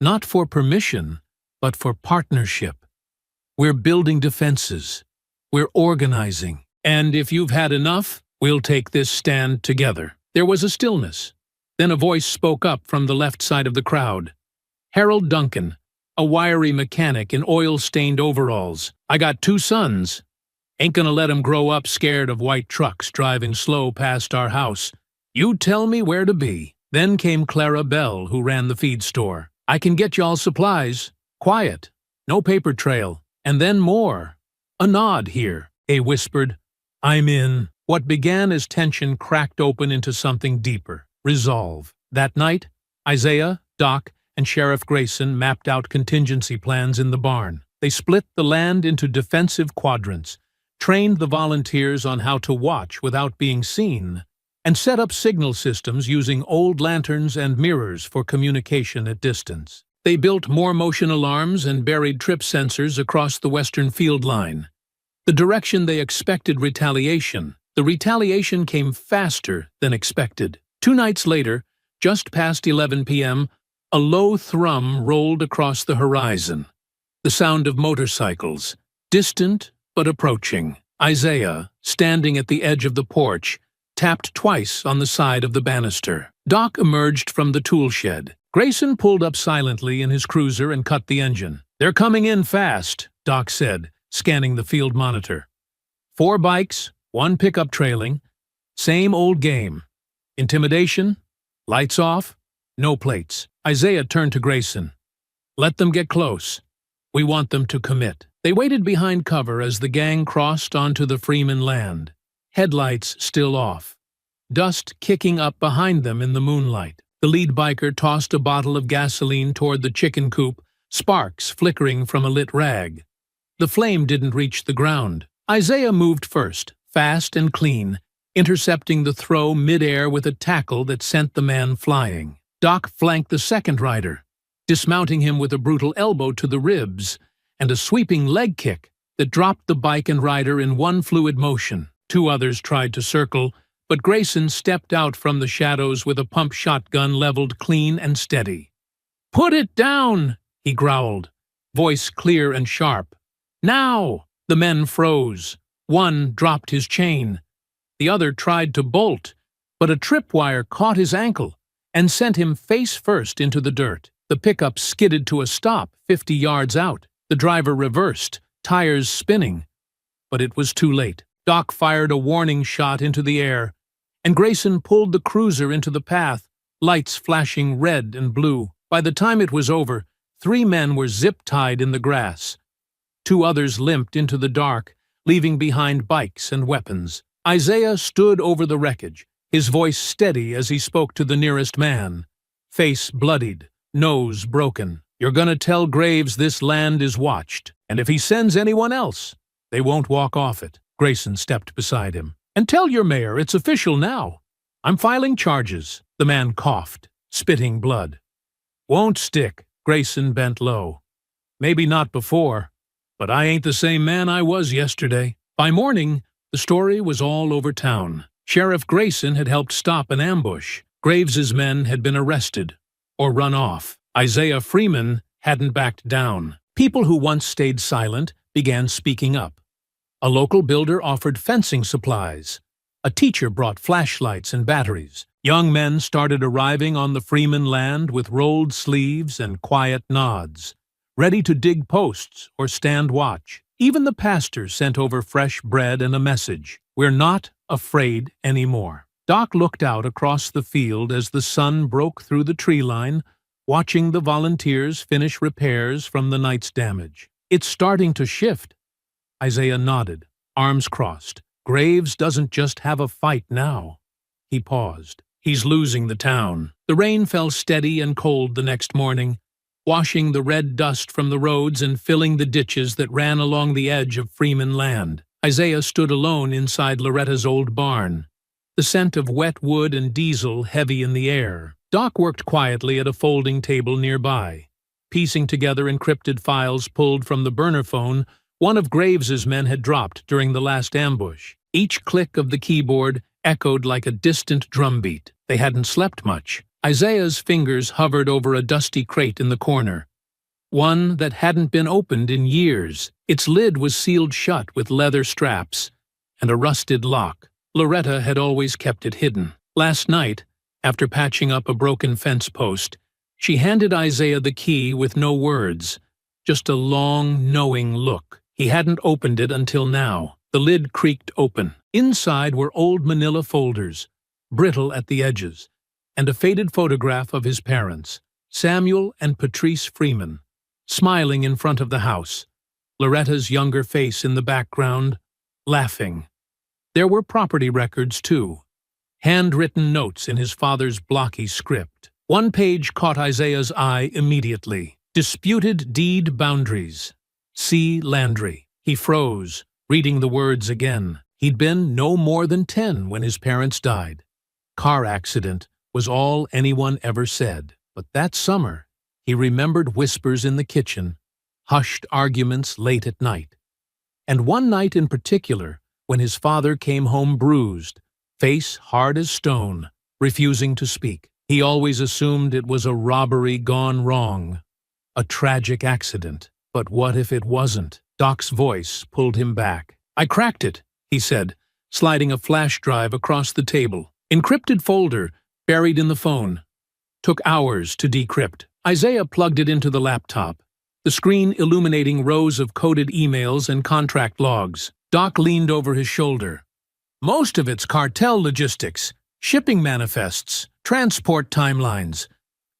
not for permission, but for partnership. We're building defenses. We're organizing. And if you've had enough, we'll take this stand together." There was a stillness. Then a voice spoke up from the left side of the crowd. Harold Duncan, a wiry mechanic in oil-stained overalls. "I got 2 sons. Ain't gonna let 'em grow up scared of white trucks driving slow past our house. You tell me where to be." Then came Clara Bell, who ran the feed store. "I can get y'all supplies. Quiet. No paper trail." And then more. "A nod here," A whispered. "I'm in." What began as tension cracked open into something deeper. Resolve. That night, Isaiah, Doc, and Sheriff Grayson mapped out contingency plans in the barn. They split the land into defensive quadrants, trained the volunteers on how to watch without being seen, and set up signal systems using old lanterns and mirrors for communication at distance. They built more motion alarms and buried trip sensors across the western field line. The direction they expected retaliation, the retaliation came faster than expected. 2 nights later, just past 11 p.m., a low thrum rolled across the horizon. The sound of motorcycles, distant but approaching. Isaiah, standing at the edge of the porch, tapped twice on the side of the banister. Doc emerged from the tool shed. Grayson pulled up silently in his cruiser and cut the engine. "They're coming in fast," Doc said, scanning the field monitor. 4 bikes, 1 pickup trailing. Same old game. Intimidation, lights off, no plates. Isaiah turned to Grayson. "Let them get close. We want them to commit." They waited behind cover as the gang crossed onto the Freeman land, headlights still off, dust kicking up behind them in the moonlight. The lead biker tossed a bottle of gasoline toward the chicken coop, sparks flickering from a lit rag. The flame didn't reach the ground. Isaiah moved first, fast and clean, intercepting the throw mid-air with a tackle that sent the man flying. Doc flanked the second rider, dismounting him with a brutal elbow to the ribs and a sweeping leg kick that dropped the bike and rider in one fluid motion. 2 others tried to circle, but Grayson stepped out from the shadows with a pump shotgun leveled clean and steady. "Put it down!" he growled, voice clear and sharp. "Now!" The men froze. One dropped his chain. The other tried to bolt, but a tripwire caught his ankle and sent him face first into the dirt. The pickup skidded to a stop 50 yards out. The driver reversed, tires spinning. But it was too late. Doc fired a warning shot into the air, and Grayson pulled the cruiser into the path, lights flashing red and blue. By the time it was over, 3 men were zip-tied in the grass. 2 others limped into the dark, leaving behind bikes and weapons. Isaiah stood over the wreckage, his voice steady as he spoke to the nearest man. Face bloodied, nose broken. "You're gonna tell Graves this land is watched, and if he sends anyone else, they won't walk off it." Grayson stepped beside him. "And tell your mayor it's official now. I'm filing charges." The man coughed, spitting blood. "Won't stick." Grayson bent low. "Maybe not before, but I ain't the same man I was yesterday. By morning, the story was all over town. Sheriff Grayson had helped stop an ambush. Graves's men had been arrested or run off. Isaiah Freeman hadn't backed down. People who once stayed silent began speaking up. A local builder offered fencing supplies. A teacher brought flashlights and batteries. Young men started arriving on the Freeman land with rolled sleeves and quiet nods, ready to dig posts or stand watch. Even the pastor sent over fresh bread and a message: "We're not afraid anymore." Doc looked out across the field as the sun broke through the tree line, watching the volunteers finish repairs from the night's damage. "It's starting to shift." Isaiah nodded, arms crossed. "Graves doesn't just have a fight now." He paused. "He's losing the town." The rain fell steady and cold the next morning, washing the red dust from the roads and filling the ditches that ran along the edge of Freeman land. Isaiah stood alone inside Loretta's old barn, the scent of wet wood and diesel heavy in the air. Doc worked quietly at a folding table nearby, piecing together encrypted files pulled from the burner phone one of Graves's men had dropped during the last ambush. Each click of the keyboard echoed like a distant drumbeat. They hadn't slept much. Isaiah's fingers hovered over a dusty crate in the corner, one that hadn't been opened in years. Its lid was sealed shut with leather straps and a rusted lock. Loretta had always kept it hidden. Last night, after patching up a broken fence post, she handed Isaiah the key with no words, just a long, knowing look. He hadn't opened it until now. The lid creaked open. Inside were old manila folders, brittle at the edges, and a faded photograph of his parents, Samuel and Patrice Freeman, smiling in front of the house, Loretta's younger face in the background, laughing. There were property records, too, handwritten notes in his father's blocky script. One page caught Isaiah's eye immediately. Disputed deed boundaries. C. Landry. He froze, reading the words again. He'd been no more than 10 when his parents died. Car accident was all anyone ever said. But that summer, he remembered whispers in the kitchen, hushed arguments late at night. And one night in particular, when his father came home bruised, face hard as stone, refusing to speak. He always assumed it was a robbery gone wrong, a tragic accident. But what if it wasn't? Doc's voice pulled him back. "I cracked it," he said, sliding a flash drive across the table. Encrypted folder, buried in the phone. Took hours to decrypt. Isaiah plugged it into the laptop, the screen illuminating rows of coded emails and contract logs. Doc leaned over his shoulder. "Most of it's cartel logistics, shipping manifests, transport timelines.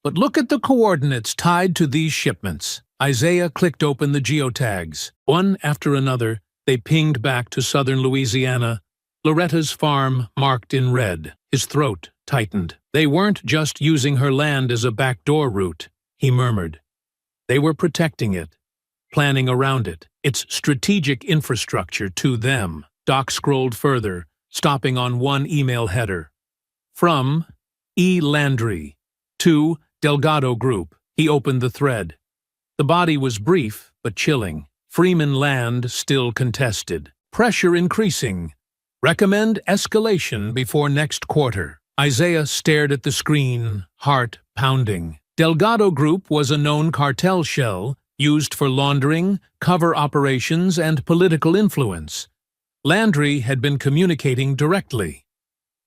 But look at the coordinates tied to these shipments." Isaiah clicked open the geotags. One after another, they pinged back to southern Louisiana, Loretta's farm marked in red. His throat tightened. "They weren't just using her land as a backdoor route," he murmured. "They were protecting it, planning around it. Its strategic infrastructure to them." Doc scrolled further, stopping on one email header. From E. Landry to Delgado Group. He opened the thread. The body was brief but chilling. Freeman land still contested. Pressure increasing. Recommend escalation before next quarter. Isaiah stared at the screen, heart pounding. Delgado Group was a known cartel shell used for laundering, cover operations, and political influence. Landry had been communicating directly.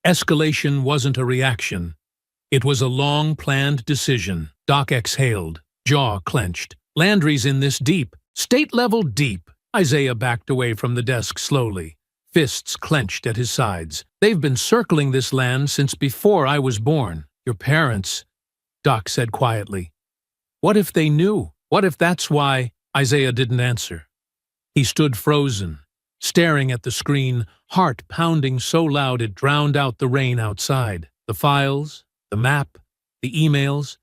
Escalation wasn't a reaction. It was a long-planned decision. Doc exhaled, jaw clenched. Landry's in this deep, state-level deep. Isaiah backed away from the desk slowly, fists clenched at his sides. "They've been circling this land since before I was born." "Your parents," Doc said quietly. "What if they knew? What if that's why?" Isaiah didn't answer. He stood frozen, staring at the screen, heart pounding so loud it drowned out the rain outside. The files, the map, the emails,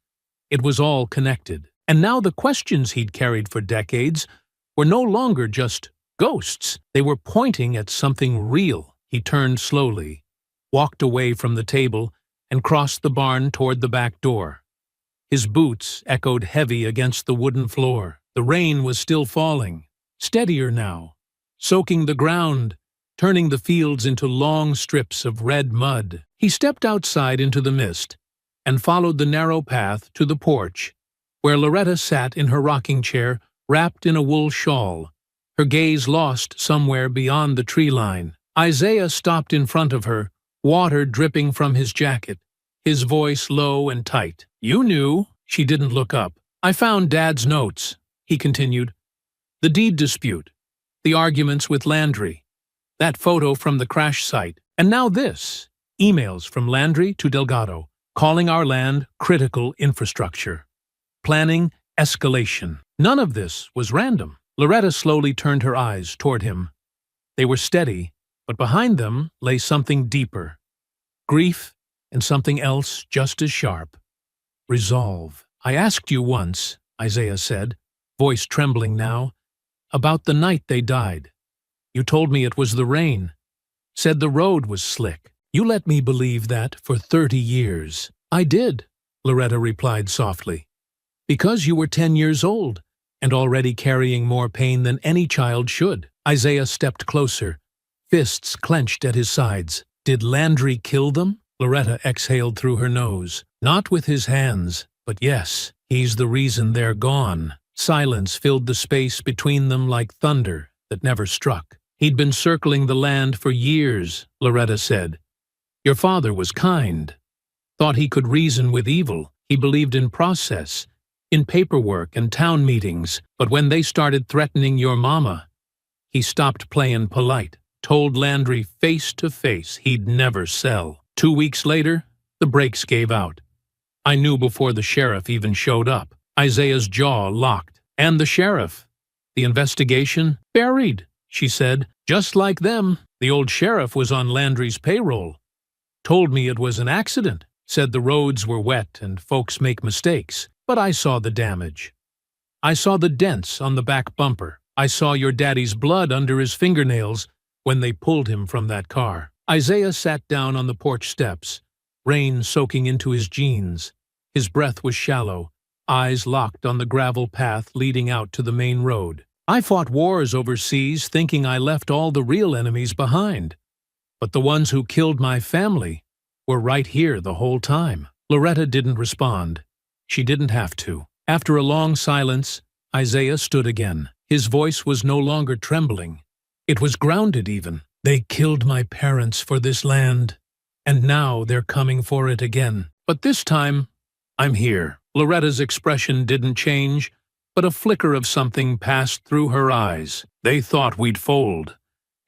it was all connected. And now the questions he'd carried for decades were no longer just ghosts. They were pointing at something real. He turned slowly, walked away from the table, and crossed the barn toward the back door. His boots echoed heavy against the wooden floor. The rain was still falling, steadier now, soaking the ground, turning the fields into long strips of red mud. He stepped outside into the mist and followed the narrow path to the porch, where Loretta sat in her rocking chair, wrapped in a wool shawl, her gaze lost somewhere beyond the tree line. Isaiah stopped in front of her, water dripping from his jacket, his voice low and tight. "You knew." She didn't look up. "I found Dad's notes," he continued. "The deed dispute, the arguments with Landry, that photo from the crash site, and now this, emails from Landry to Delgado, calling our land critical infrastructure. Planning escalation. None of this was random." Loretta slowly turned her eyes toward him. They were steady, but behind them lay something deeper. Grief and something else just as sharp. Resolve. "I asked you once," Isaiah said, voice trembling now, "about the night they died. You told me it was the rain. Said the road was slick. You let me believe that for 30 years. "I did," Loretta replied softly. "Because you were 10 years old, and already carrying more pain than any child should." Isaiah stepped closer, fists clenched at his sides. "Did Landry kill them?" Loretta exhaled through her nose. "Not with his hands, but yes, he's the reason they're gone." Silence filled the space between them like thunder that never struck. "He'd been circling the land for years," Loretta said. "Your father was kind. Thought he could reason with evil. He believed in process, in paperwork and town meetings. But when they started threatening your mama, he stopped playing polite. Told Landry face to face he'd never sell. 2 weeks later, the brakes gave out. I knew before the sheriff even showed up." Isaiah's jaw locked. "And the sheriff? The investigation? Buried," she said. "Just like them. The old sheriff was on Landry's payroll. Told me it was an accident. Said the roads were wet and folks make mistakes. But I saw the damage. I saw the dents on the back bumper. I saw your daddy's blood under his fingernails when they pulled him from that car." Isaiah sat down on the porch steps, rain soaking into his jeans. His breath was shallow, eyes locked on the gravel path leading out to the main road. "I fought wars overseas thinking I left all the real enemies behind. But the ones who killed my family were right here the whole time." Loretta didn't respond. She didn't have to. After a long silence, Isaiah stood again. His voice was no longer trembling. It was grounded even. "They killed my parents for this land, and now they're coming for it again. But this time, I'm here." Loretta's expression didn't change, but a flicker of something passed through her eyes. "They thought we'd fold.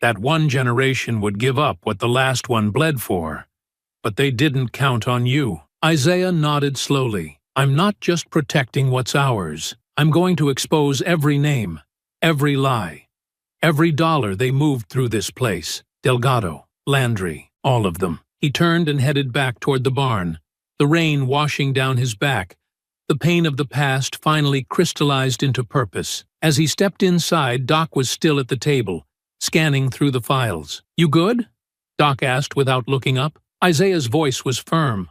That one generation would give up what the last one bled for. But they didn't count on you." Isaiah nodded slowly. "I'm not just protecting what's ours. I'm going to expose every name, every lie, every dollar they moved through this place. Delgado, Landry, all of them." He turned and headed back toward the barn, the rain washing down his back. The pain of the past finally crystallized into purpose. As he stepped inside, Doc was still at the table, scanning through the files. "You good?" Doc asked without looking up. Isaiah's voice was firm.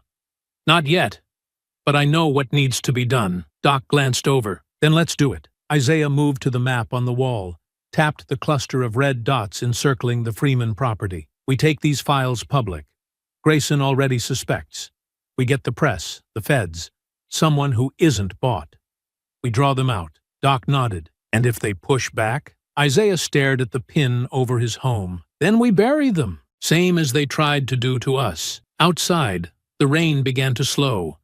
"Not yet, but I know what needs to be done." Doc glanced over. "Then let's do it." Isaiah moved to the map on the wall, tapped the cluster of red dots encircling the Freeman property. "We take these files public. Grayson already suspects. We get the press, the feds, someone who isn't bought. We draw them out." Doc nodded. "And if they push back?" Isaiah stared at the pin over his home. "Then we bury them, same as they tried to do to us." Outside, the rain began to slow,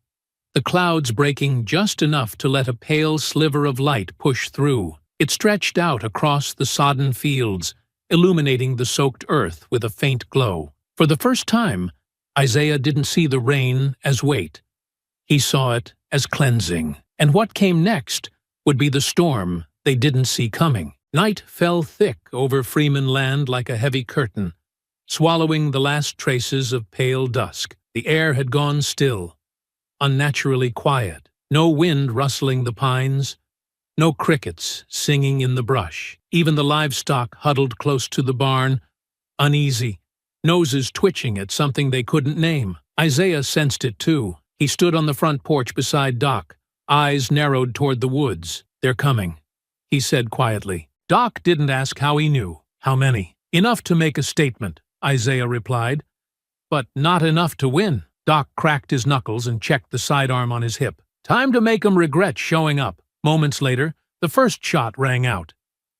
the clouds breaking just enough to let a pale sliver of light push through. It stretched out across the sodden fields, illuminating the soaked earth with a faint glow. For the first time, Isaiah didn't see the rain as weight. He saw it as cleansing. And what came next would be the storm they didn't see coming. Night fell thick over Freeman land like a heavy curtain, swallowing the last traces of pale dusk. The air had gone still, unnaturally quiet. No wind rustling the pines, no crickets singing in the brush. Even the livestock huddled close to the barn, uneasy, noses twitching at something they couldn't name. Isaiah sensed it too. He stood on the front porch beside Doc, eyes narrowed toward the woods. "They're coming," he said quietly. Doc didn't ask how he knew. How many? Enough to make a statement, Isaiah replied. But not enough to win. Doc cracked his knuckles and checked the sidearm on his hip. Time to make 'em regret showing up. Moments later, the first shot rang out.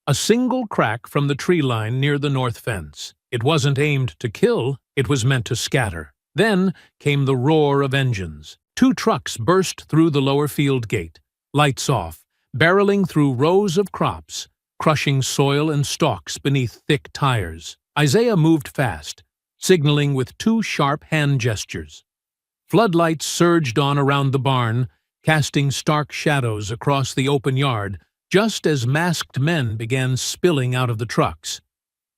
A single crack from the tree line near the north fence. It wasn't aimed to kill, it was meant to scatter. Then came the roar of engines. 2 trucks burst through the lower field gate, lights off, barreling through rows of crops, crushing soil and stalks beneath thick tires. Isaiah moved fast, signaling with 2 sharp hand gestures. Floodlights surged on around the barn, casting stark shadows across the open yard, just as masked men began spilling out of the trucks.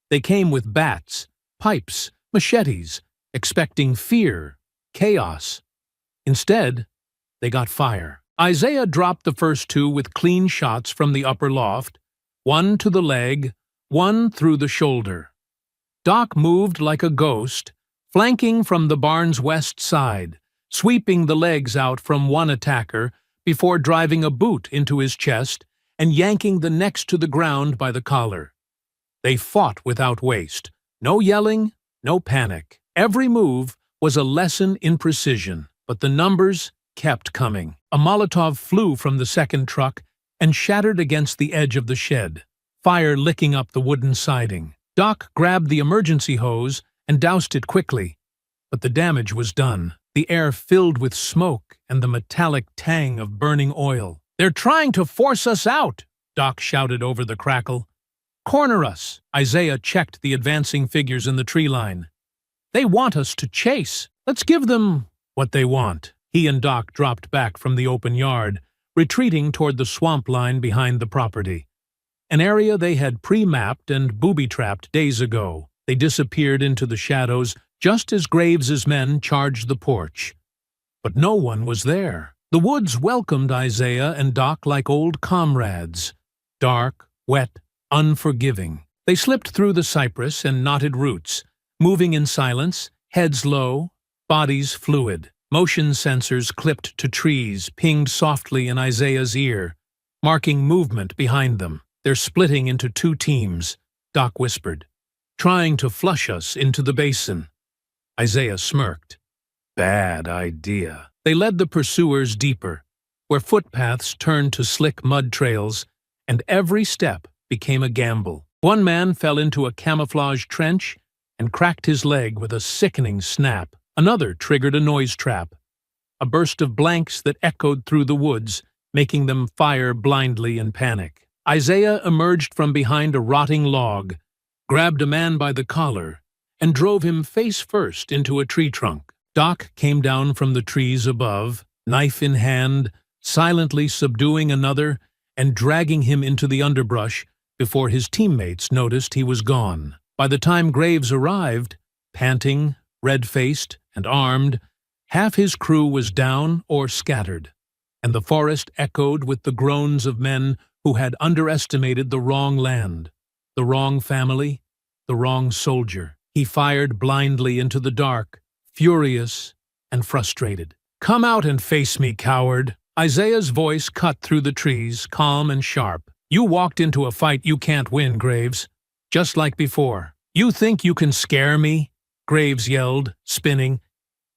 They came with bats, pipes, machetes, expecting fear, chaos. Instead, they got fire. Isaiah dropped the first 2 with clean shots from the upper loft, 1 to the leg, 1 through the shoulder. Doc moved like a ghost, flanking from the barn's west side, sweeping the legs out from one attacker before driving a boot into his chest and yanking the next to the ground by the collar. They fought without waste. No yelling, no panic. Every move was a lesson in precision, but the numbers kept coming. A Molotov flew from the second truck and shattered against the edge of the shed, fire licking up the wooden siding. Doc grabbed the emergency hose and doused it quickly, but the damage was done. The air filled with smoke and the metallic tang of burning oil. "They're trying to force us out!" Doc shouted over the crackle. "Corner us!" Isaiah checked the advancing figures in the tree line. "They want us to chase. Let's give them what they want." He and Doc dropped back from the open yard, retreating toward the swamp line behind the property. An area they had pre-mapped and booby-trapped days ago. They disappeared into the shadows just as Graves's men charged the porch. But no one was there. The woods welcomed Isaiah and Doc like old comrades. Dark, wet, unforgiving. They slipped through the cypress and knotted roots, moving in silence, heads low, bodies fluid. Motion sensors clipped to trees pinged softly in Isaiah's ear, marking movement behind them. "They're splitting into 2 teams, Doc whispered, "trying to flush us into the basin." Isaiah smirked. "Bad idea." They led the pursuers deeper, where footpaths turned to slick mud trails, and every step became a gamble. One man fell into a camouflage trench and cracked his leg with a sickening snap. Another triggered a noise trap, a burst of blanks that echoed through the woods, making them fire blindly in panic. Isaiah emerged from behind a rotting log, grabbed a man by the collar, and drove him face first into a tree trunk. Doc came down from the trees above, knife in hand, silently subduing another and dragging him into the underbrush before his teammates noticed he was gone. By the time Graves arrived, panting, red-faced, and armed, half his crew was down or scattered, and the forest echoed with the groans of men who had underestimated the wrong land, the wrong family, the wrong soldier. He fired blindly into the dark, furious and frustrated. "Come out and face me, coward!" Isaiah's voice cut through the trees, calm and sharp. "You walked into a fight you can't win, Graves. Just like before. You think you can scare me?" Graves yelled, spinning.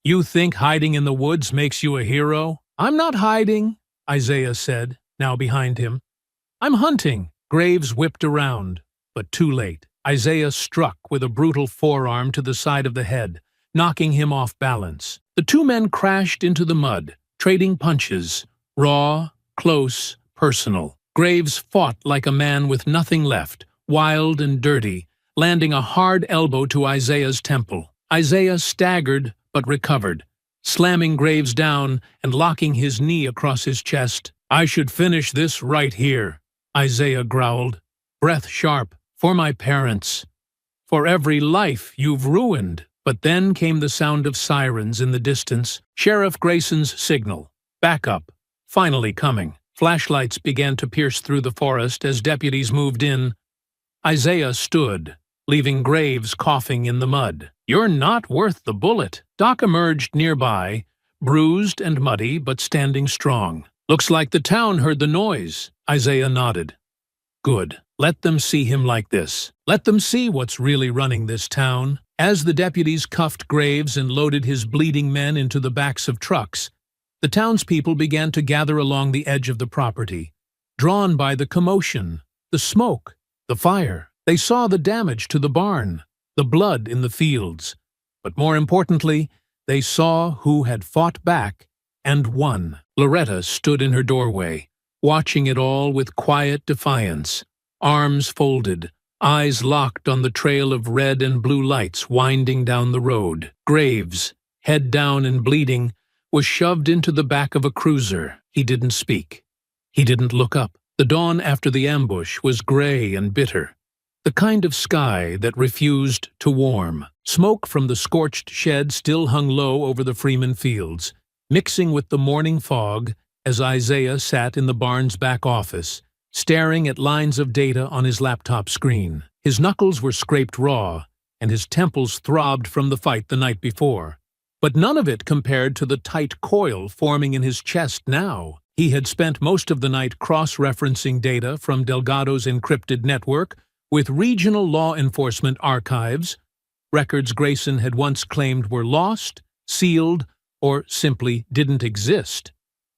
"You think hiding in the woods makes you a hero?" "I'm not hiding," Isaiah said, now behind him. "I'm hunting." Graves whipped around, but too late. Isaiah struck with a brutal forearm to the side of the head, knocking him off balance. The 2 men crashed into the mud, trading punches, raw, close, personal. Graves fought like a man with nothing left, wild and dirty, landing a hard elbow to Isaiah's temple. Isaiah staggered but recovered, slamming Graves down and locking his knee across his chest. "I should finish this right here," Isaiah growled, breath sharp. "For my parents. For every life you've ruined." But then came the sound of sirens in the distance, Sheriff Grayson's signal. Backup, finally coming. Flashlights began to pierce through the forest as deputies moved in. Isaiah stood, leaving Graves coughing in the mud. "You're not worth the bullet." Doc emerged nearby, bruised and muddy but standing strong. "Looks like the town heard the noise." Isaiah nodded. "Good. Let them see him like this. Let them see what's really running this town. As the deputies cuffed Graves and loaded his bleeding men into the backs of trucks, the townspeople began to gather along the edge of the property, drawn by the commotion, the smoke, the fire. They saw the damage to the barn, the blood in the fields, but more importantly, they saw who had fought back and won. Loretta stood in her doorway, watching it all with quiet defiance, arms folded, eyes locked on the trail of red and blue lights winding down the road. Graves, head down and bleeding, was shoved into the back of a cruiser. He didn't speak. He didn't look up. The dawn after the ambush was gray and bitter, the kind of sky that refused to warm. Smoke from the scorched shed still hung low over the Freeman fields, mixing with the morning fog as Isaiah sat in the barn's back office, staring at lines of data on his laptop screen. His knuckles were scraped raw, and his temples throbbed from the fight the night before. But none of it compared to the tight coil forming in his chest now. He had spent most of the night cross-referencing data from Delgado's encrypted network with regional law enforcement archives, records Grayson had once claimed were lost, sealed, or simply didn't exist.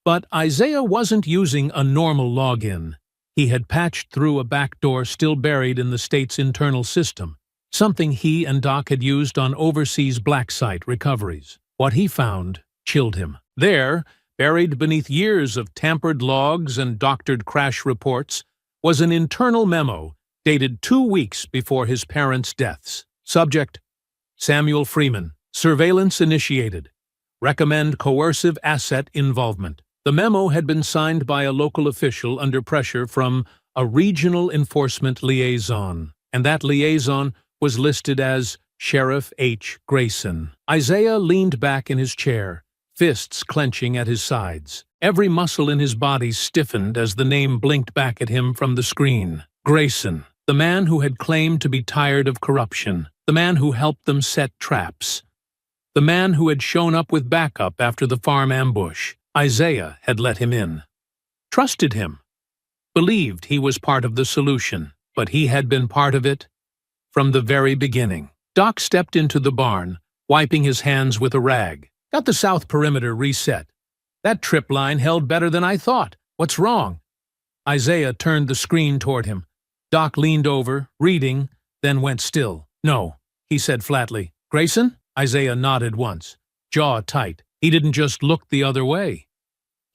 But Isaiah wasn't using a normal login. He had patched through a backdoor still buried in the state's internal system, something he and Doc had used on overseas black site recoveries. What he found chilled him. There, buried beneath years of tampered logs and doctored crash reports, was an internal memo dated 2 weeks before his parents' deaths. Subject: Samuel Freeman. Surveillance initiated. Recommend coercive asset involvement. The memo had been signed by a local official under pressure from a regional enforcement liaison, and that liaison was listed as Sheriff H. Grayson. Isaiah leaned back in his chair, fists clenching at his sides. Every muscle in his body stiffened as the name blinked back at him from the screen. Grayson, the man who had claimed to be tired of corruption, the man who helped them set traps, the man who had shown up with backup after the farm ambush. Isaiah had let him in, trusted him, believed he was part of the solution, but he had been part of it from the very beginning. Doc stepped into the barn, wiping his hands with a rag. Got the south perimeter reset. That trip line held better than I thought. What's wrong? Isaiah turned the screen toward him. Doc leaned over, reading, then went still. No, he said flatly. Grayson? Isaiah nodded once, jaw tight. He didn't just look the other way.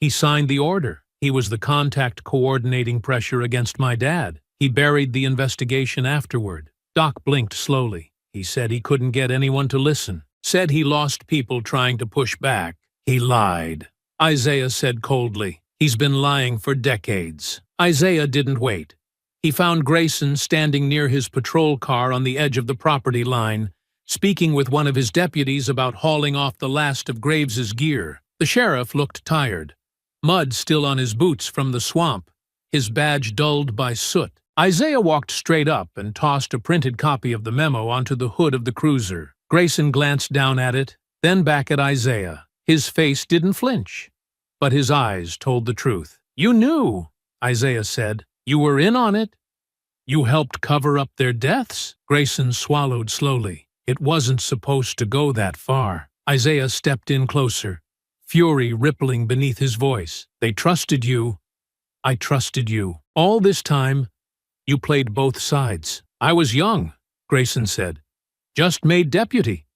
He signed the order. He was the contact coordinating pressure against my dad. He buried the investigation afterward. Doc blinked slowly. He said he couldn't get anyone to listen. Said he lost people trying to push back. He lied. Isaiah said coldly. He's been lying for decades. Isaiah didn't wait. He found Grayson standing near his patrol car on the edge of the property line, speaking with one of his deputies about hauling off the last of Graves's gear. The sheriff looked tired, mud still on his boots from the swamp, his badge dulled by soot. Isaiah walked straight up and tossed a printed copy of the memo onto the hood of the cruiser. Grayson glanced down at it, then back at Isaiah. His face didn't flinch, but his eyes told the truth. You knew, Isaiah said. You were in on it. You helped cover up their deaths. Grayson swallowed slowly. It wasn't supposed to go that far. Isaiah stepped in closer, fury rippling beneath his voice. They trusted you. I trusted you. All this time, you played both sides. I was young, Grayson said. Just made deputy.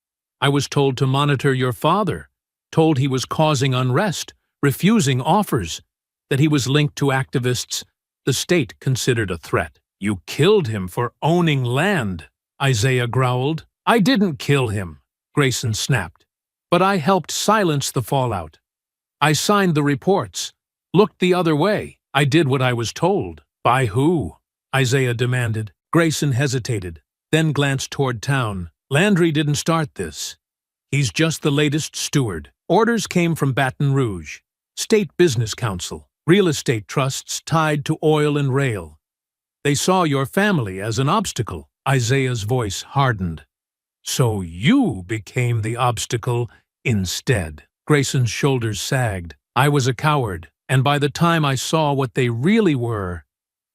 I was told to monitor your father, told he was causing unrest, refusing offers, that he was linked to activists the state considered a threat. You killed him for owning land, Isaiah growled. I didn't kill him, Grayson snapped. But I helped silence the fallout. I signed the reports, looked the other way. I did what I was told. By who? Isaiah demanded. Grayson hesitated, then glanced toward town. Landry didn't start this. He's just the latest steward. Orders came from Baton Rouge, State Business Council, real estate trusts tied to oil and rail. They saw your family as an obstacle. Isaiah's voice hardened. So you became the obstacle instead. Grayson's shoulders sagged. I was a coward, and by the time I saw what they really were,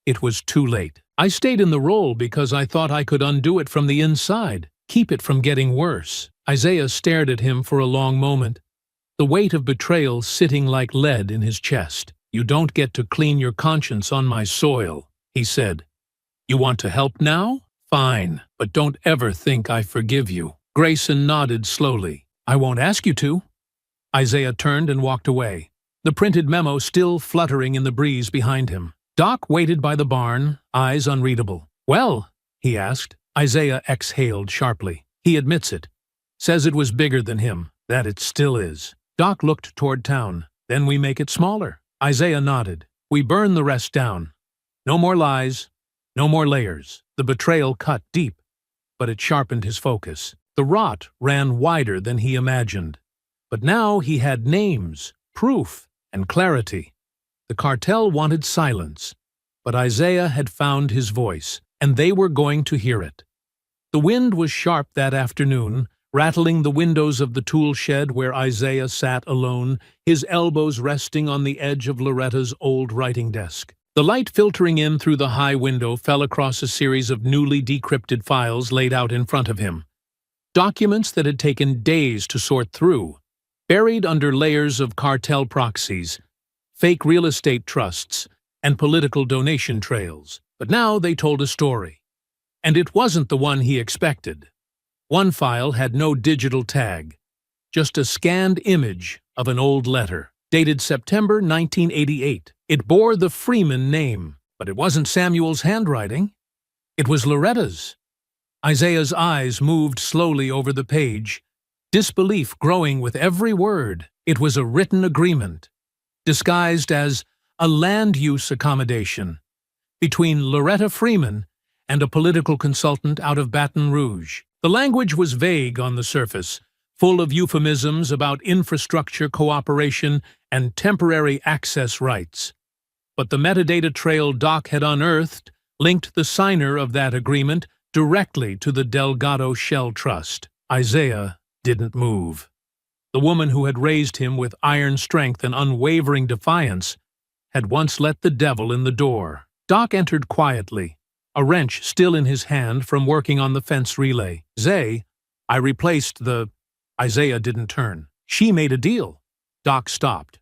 it was too late. I stayed in the role because I thought I could undo it from the inside, keep it from getting worse. Isaiah stared at him for a long moment, the weight of betrayal sitting like lead in his chest. You don't get to clean your conscience on my soil, he said. You want to help now? Fine, but don't ever think I forgive you. Grayson nodded slowly. I won't ask you to. Isaiah turned and walked away, the printed memo still fluttering in the breeze behind him. Doc waited by the barn, eyes unreadable. Well, he asked. Isaiah exhaled sharply. He admits it. Says it was bigger than him, that it still is. Doc looked toward town. Then we make it smaller. Isaiah nodded. We burn the rest down. No more lies, no more layers. The betrayal cut deep, but it sharpened his focus. The rot ran wider than he imagined. But now he had names, proof, and clarity. The cartel wanted silence, but Isaiah had found his voice, and they were going to hear it. The wind was sharp that afternoon, rattling the windows of the tool shed where Isaiah sat alone, his elbows resting on the edge of Loretta's old writing desk. The light filtering in through the high window fell across a series of newly decrypted files laid out in front of him. Documents that had taken days to sort through, buried under layers of cartel proxies, fake real estate trusts, and political donation trails. But now they told a story. And it wasn't the one he expected. One file had no digital tag, just a scanned image of an old letter, dated September 1988. It bore the Freeman name, but it wasn't Samuel's handwriting. It was Loretta's. Isaiah's eyes moved slowly over the page, disbelief growing with every word. It was a written agreement, disguised as a land use accommodation, between Loretta Freeman and a political consultant out of Baton Rouge. The language was vague on the surface, full of euphemisms about infrastructure cooperation and temporary access rights. But the metadata trail Doc had unearthed linked the signer of that agreement directly to the Delgado Shell Trust. Isaiah didn't move. The woman who had raised him with iron strength and unwavering defiance had once let the devil in the door. Doc entered quietly, a wrench still in his hand from working on the fence relay. Zay, I replaced the... Isaiah didn't turn. She made a deal. Doc stopped.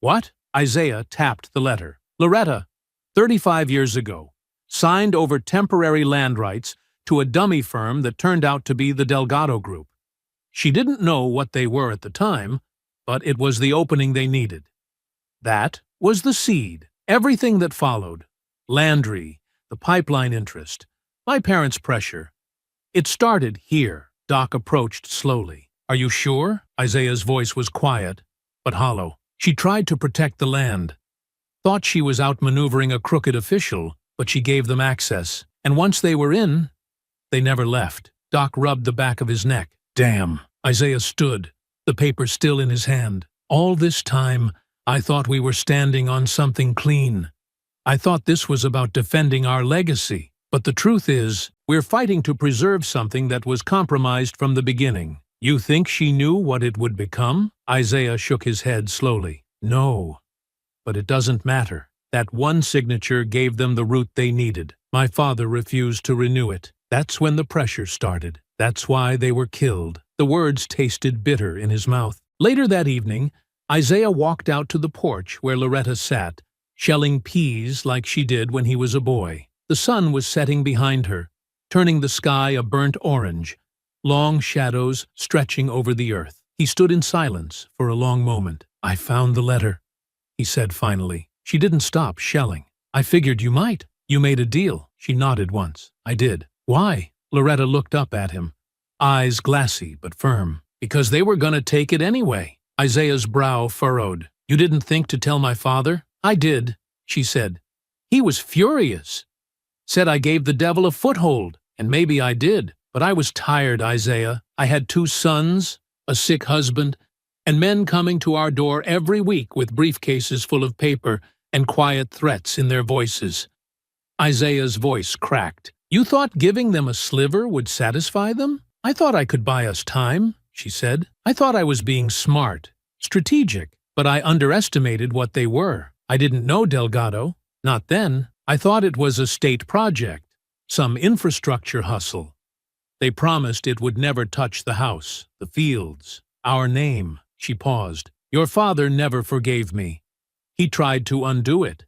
What? Isaiah tapped the letter. Loretta, 35 years ago, signed over temporary land rights to a dummy firm that turned out to be the Delgado Group. She didn't know what they were at the time, but it was the opening they needed. That was the seed. Everything that followed. Landry, the pipeline interest, my parents' pressure. It started here. Doc approached slowly. Are you sure? Isaiah's voice was quiet, but hollow. She tried to protect the land. Thought she was outmaneuvering a crooked official, but she gave them access. And once they were in, they never left. Doc rubbed the back of his neck. Damn. Isaiah stood, the paper still in his hand. All this time, I thought we were standing on something clean. I thought this was about defending our legacy. But the truth is, we're fighting to preserve something that was compromised from the beginning. You think she knew what it would become? Isaiah shook his head slowly. No. But it doesn't matter. That one signature gave them the route they needed. My father refused to renew it. That's when the pressure started. That's why they were killed. The words tasted bitter in his mouth. Later that evening, Isaiah walked out to the porch where Loretta sat, shelling peas like she did when he was a boy. The sun was setting behind her, turning the sky a burnt orange, long shadows stretching over the earth. He stood in silence for a long moment. I found the letter, he said finally. She didn't stop shelling. I figured you might. You made a deal. She nodded once. I did. Why? Loretta looked up at him, eyes glassy but firm. Because they were gonna take it anyway. Isaiah's brow furrowed. You didn't think to tell my father? I did, she said. He was furious. Said I gave the devil a foothold, and maybe I did. But I was tired, Isaiah. I had 2 sons, a sick husband, and men coming to our door every week with briefcases full of paper and quiet threats in their voices. Isaiah's voice cracked. You thought giving them a sliver would satisfy them? I thought I could buy us time, she said. I thought I was being smart, strategic, but I underestimated what they were. I didn't know Delgado. Not then. I thought it was a state project, some infrastructure hustle. They promised it would never touch the house, the fields, our name." She paused. "Your father never forgave me. He tried to undo it.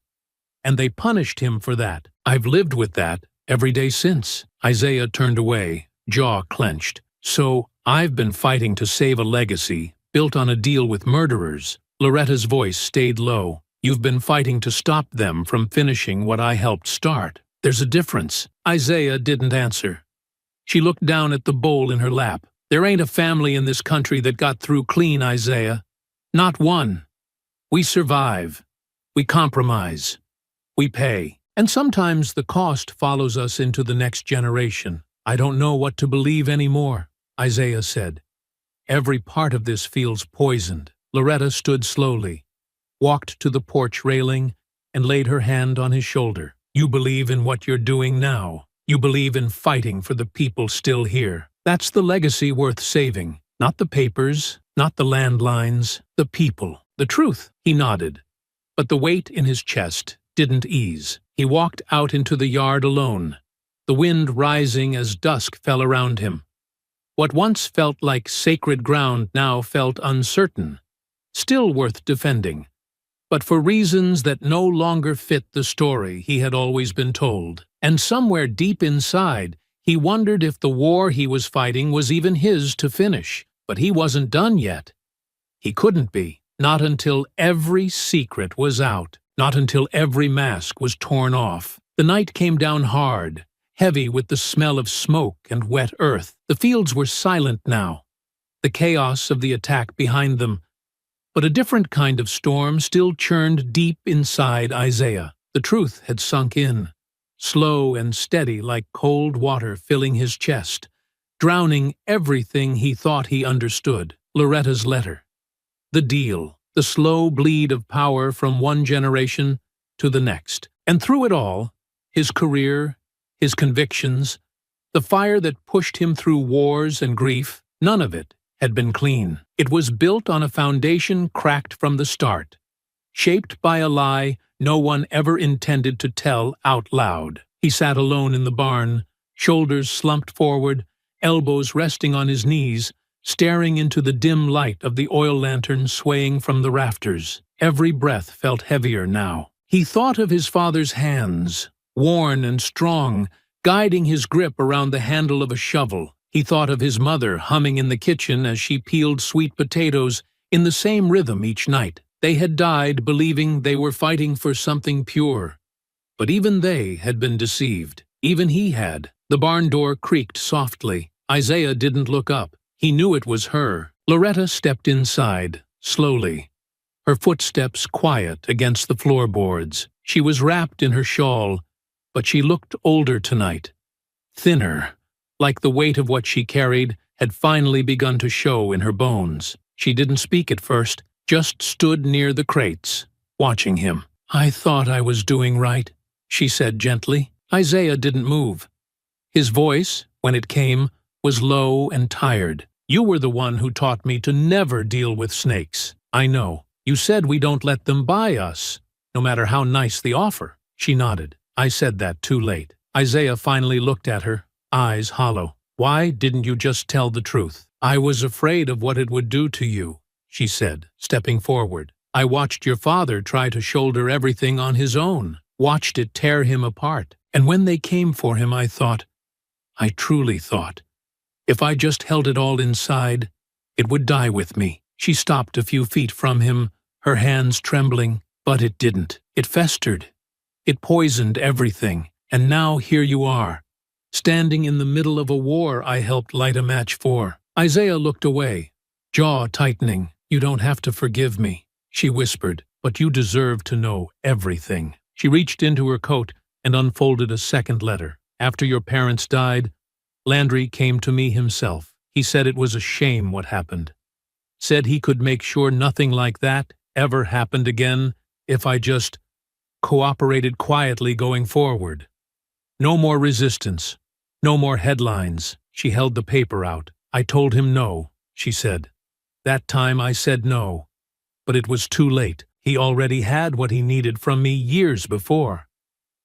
And they punished him for that. I've lived with that every day since." Isaiah turned away, jaw clenched. "So, I've been fighting to save a legacy, built on a deal with murderers." Loretta's voice stayed low. "You've been fighting to stop them from finishing what I helped start. There's a difference." Isaiah didn't answer. She looked down at the bowl in her lap. "There ain't a family in this country that got through clean, Isaiah. Not one. We survive. We compromise. We pay. And sometimes the cost follows us into the next generation." "I don't know what to believe anymore," Isaiah said. "Every part of this feels poisoned." Loretta stood slowly, walked to the porch railing, and laid her hand on his shoulder. "You believe in what you're doing now. You believe in fighting for the people still here. That's the legacy worth saving. Not the papers, not the landlines, the people. The truth." He nodded, but the weight in his chest didn't ease. He walked out into the yard alone, the wind rising as dusk fell around him. What once felt like sacred ground now felt uncertain, still worth defending, but for reasons that no longer fit the story he had always been told. And somewhere deep inside, he wondered if the war he was fighting was even his to finish. But he wasn't done yet. He couldn't be, not until every secret was out, not until every mask was torn off. The night came down hard, heavy with the smell of smoke and wet earth. The fields were silent now, the chaos of the attack behind them, but a different kind of storm still churned deep inside Isaiah. The truth had sunk in, slow and steady like cold water filling his chest, drowning everything he thought he understood. Loretta's letter, the deal, the slow bleed of power from one generation to the next. And through it all, his career, his convictions, the fire that pushed him through wars and grief, none of it had been clean. It was built on a foundation cracked from the start, shaped by a lie no one ever intended to tell out loud. He sat alone in the barn, shoulders slumped forward, elbows resting on his knees, staring into the dim light of the oil lantern swaying from the rafters. Every breath felt heavier now. He thought of his father's hands, worn and strong, guiding his grip around the handle of a shovel. He thought of his mother humming in the kitchen as she peeled sweet potatoes in the same rhythm each night. They had died believing they were fighting for something pure. But even they had been deceived. Even he had. The barn door creaked softly. Isaiah didn't look up. He knew it was her. Loretta stepped inside, slowly, her footsteps quiet against the floorboards. She was wrapped in her shawl, but she looked older tonight, thinner, like the weight of what she carried had finally begun to show in her bones. She didn't speak at first, just stood near the crates, watching him. "I thought I was doing right," she said gently. Isaiah didn't move. His voice, when it came, was low and tired. "You were the one who taught me to never deal with snakes. I know. You said we don't let them buy us, no matter how nice the offer." She nodded. "I said that too late." Isaiah finally looked at her, eyes hollow. "Why didn't you just tell the truth?" "I was afraid of what it would do to you," she said, stepping forward. "I watched your father try to shoulder everything on his own, watched it tear him apart. And when they came for him, I truly thought, if I just held it all inside, it would die with me." She stopped a few feet from him, her hands trembling, but it didn't. It festered. It poisoned everything. And now here you are, standing in the middle of a war I helped light a match for. Isaiah looked away, jaw tightening. "You don't have to forgive me," she whispered, "but you deserve to know everything." She reached into her coat and unfolded a second letter. "After your parents died, Landry came to me himself. He said it was a shame what happened. Said he could make sure nothing like that ever happened again if I just cooperated quietly going forward. No more resistance, no more headlines." She held the paper out. "I told him no," she said. "That time I said no, but it was too late. He already had what he needed from me years before.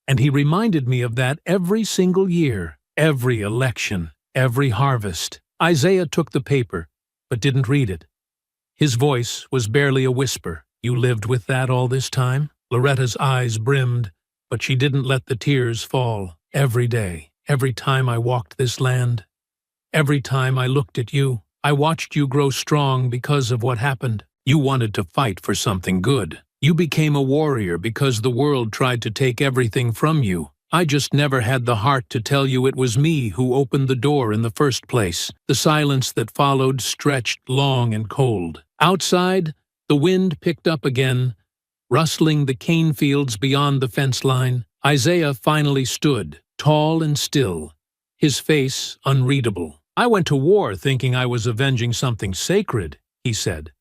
And he reminded me of that every single year, every election, every harvest. Isaiah took the paper, but didn't read it. His voice was barely a whisper. "You lived with that all this time?" Loretta's eyes brimmed, but she didn't let the tears fall. "Every day, every time I walked this land, every time I looked at you, I watched you grow strong because of what happened. You wanted to fight for something good. You became a warrior because the world tried to take everything from you. I just never had the heart to tell you it was me who opened the door in the first place." The silence that followed stretched long and cold. Outside, the wind picked up again, rustling the cane fields beyond the fence line. Isaiah finally stood, tall and still, his face unreadable. "I went to war thinking I was avenging something sacred," he said.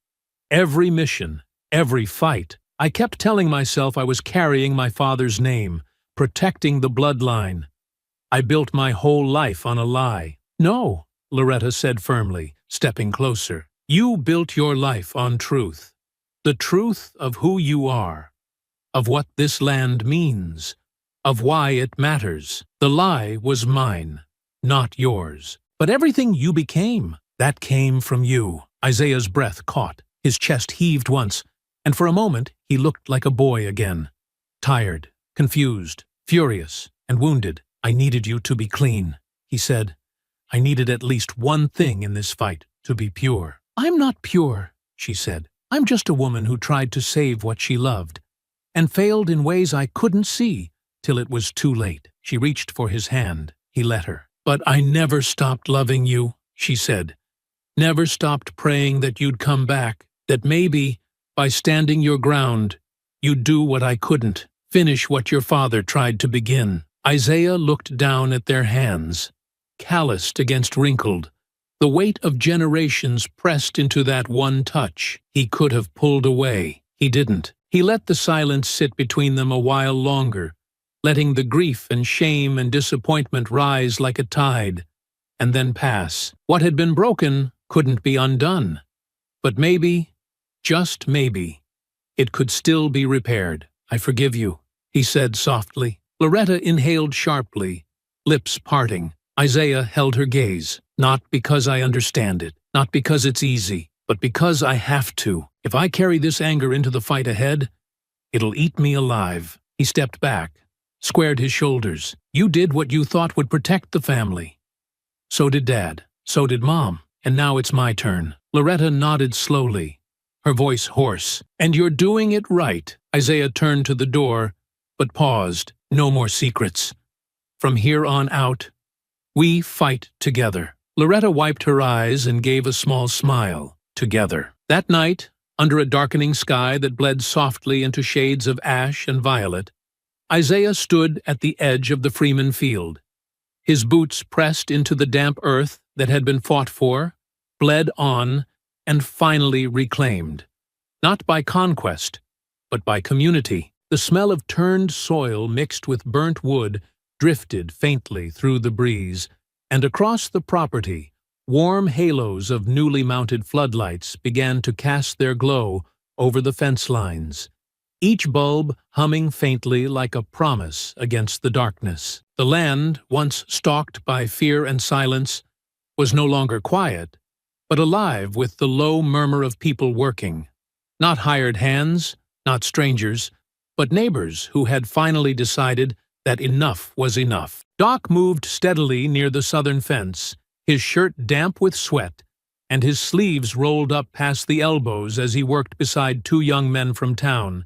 "Every mission, every fight, I kept telling myself I was carrying my father's name, protecting the bloodline. I built my whole life on a lie." "No," Loretta said firmly, stepping closer. "You built your life on truth. The truth of who you are, of what this land means, of why it matters. The lie was mine, not yours. But everything you became, that came from you." Isaiah's breath caught. His chest heaved once, and for a moment he looked like a boy again. Tired, confused, furious, and wounded. "I needed you to be clean," he said. "I needed at least one thing in this fight, to be pure." "I'm not pure," she said. "I'm just a woman who tried to save what she loved, and failed in ways I couldn't see till it was too late." She reached for his hand. He let her. "But I never stopped loving you," she said. "Never stopped praying that you'd come back, that maybe, by standing your ground, you'd do what I couldn't, finish what your father tried to begin." Isaiah looked down at their hands, calloused against wrinkled, the weight of generations pressed into that one touch. He could have pulled away. He didn't. He let the silence sit between them a while longer, letting the grief and shame and disappointment rise like a tide, and then pass. What had been broken couldn't be undone. But maybe, just maybe, it could still be repaired. "I forgive you," he said softly. Loretta inhaled sharply, lips parting. Isaiah held her gaze. "Not because I understand it, not because it's easy, but because I have to. If I carry this anger into the fight ahead, it'll eat me alive." He stepped back, squared his shoulders. "You did what you thought would protect the family. So did Dad. So did Mom. And now it's my turn." Loretta nodded slowly, her voice hoarse. "And you're doing it right." Isaiah turned to the door, but paused. "No more secrets. From here on out, we fight together." Loretta wiped her eyes and gave a small smile. Together. That night, under a darkening sky that bled softly into shades of ash and violet, Isaiah stood at the edge of the Freeman field. His boots pressed into the damp earth that had been fought for, bled on, and finally reclaimed. Not by conquest, but by community. The smell of turned soil mixed with burnt wood drifted faintly through the breeze, and across the property, warm halos of newly mounted floodlights began to cast their glow over the fence lines, each bulb humming faintly like a promise against the darkness. The land, once stalked by fear and silence, was no longer quiet, but alive with the low murmur of people working. Not hired hands, not strangers, but neighbors who had finally decided that enough was enough. Doc moved steadily near the southern fence, his shirt damp with sweat, and his sleeves rolled up past the elbows as he worked beside two young men from town,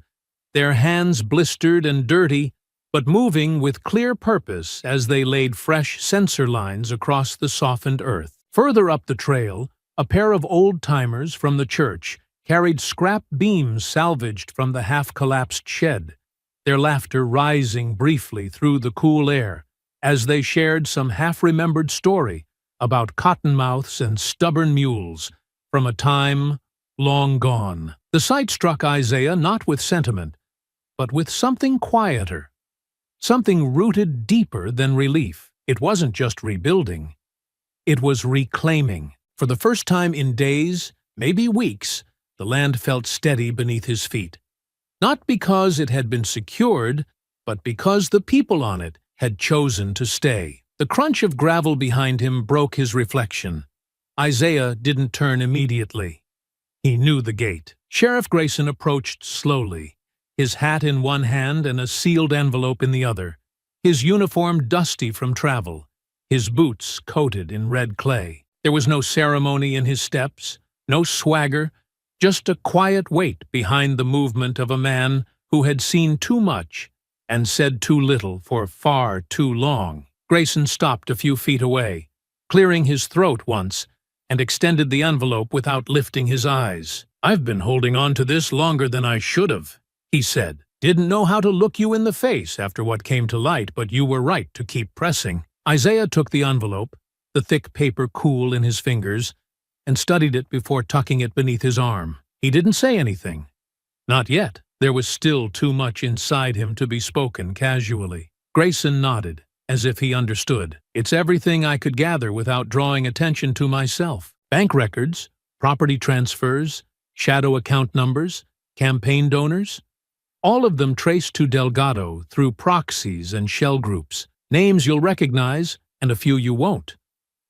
their hands blistered and dirty, but moving with clear purpose as they laid fresh sensor lines across the softened earth. Further up the trail, a pair of old-timers from the church carried scrap beams salvaged from the half-collapsed shed, their laughter rising briefly through the cool air as they shared some half-remembered story about cottonmouths and stubborn mules from a time long gone. The sight struck Isaiah not with sentiment, but with something quieter, something rooted deeper than relief. It wasn't just rebuilding. It was reclaiming. For the first time in days, maybe weeks, the land felt steady beneath his feet. Not because it had been secured, but because the people on it had chosen to stay. The crunch of gravel behind him broke his reflection. Isaiah didn't turn immediately. He knew the gate. Sheriff Grayson approached slowly, his hat in one hand and a sealed envelope in the other, his uniform dusty from travel, his boots coated in red clay. There was no ceremony in his steps, no swagger, just a quiet weight behind the movement of a man who had seen too much and said too little for far too long. Grayson stopped a few feet away, clearing his throat once, and extended the envelope without lifting his eyes. "I've been holding on to this longer than I should have," he said. "Didn't know how to look you in the face after what came to light, but you were right to keep pressing." Isaiah took the envelope, the thick paper cool in his fingers, and studied it before tucking it beneath his arm. He didn't say anything. Not yet. There was still too much inside him to be spoken casually. Grayson nodded, as if he understood. "It's everything I could gather without drawing attention to myself. Bank records, property transfers, shadow account numbers, campaign donors. All of them traced to Delgado through proxies and shell groups. Names you'll recognize, and a few you won't.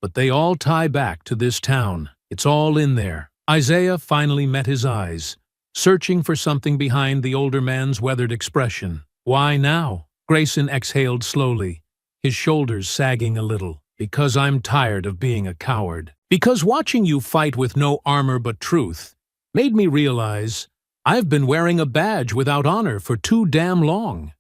But they all tie back to this town. It's all in there." Isaiah finally met his eyes, searching for something behind the older man's weathered expression. "Why now?" Grayson exhaled slowly, his shoulders sagging a little. "Because I'm tired of being a coward. Because watching you fight with no armor but truth made me realize I've been wearing a badge without honor for too damn long.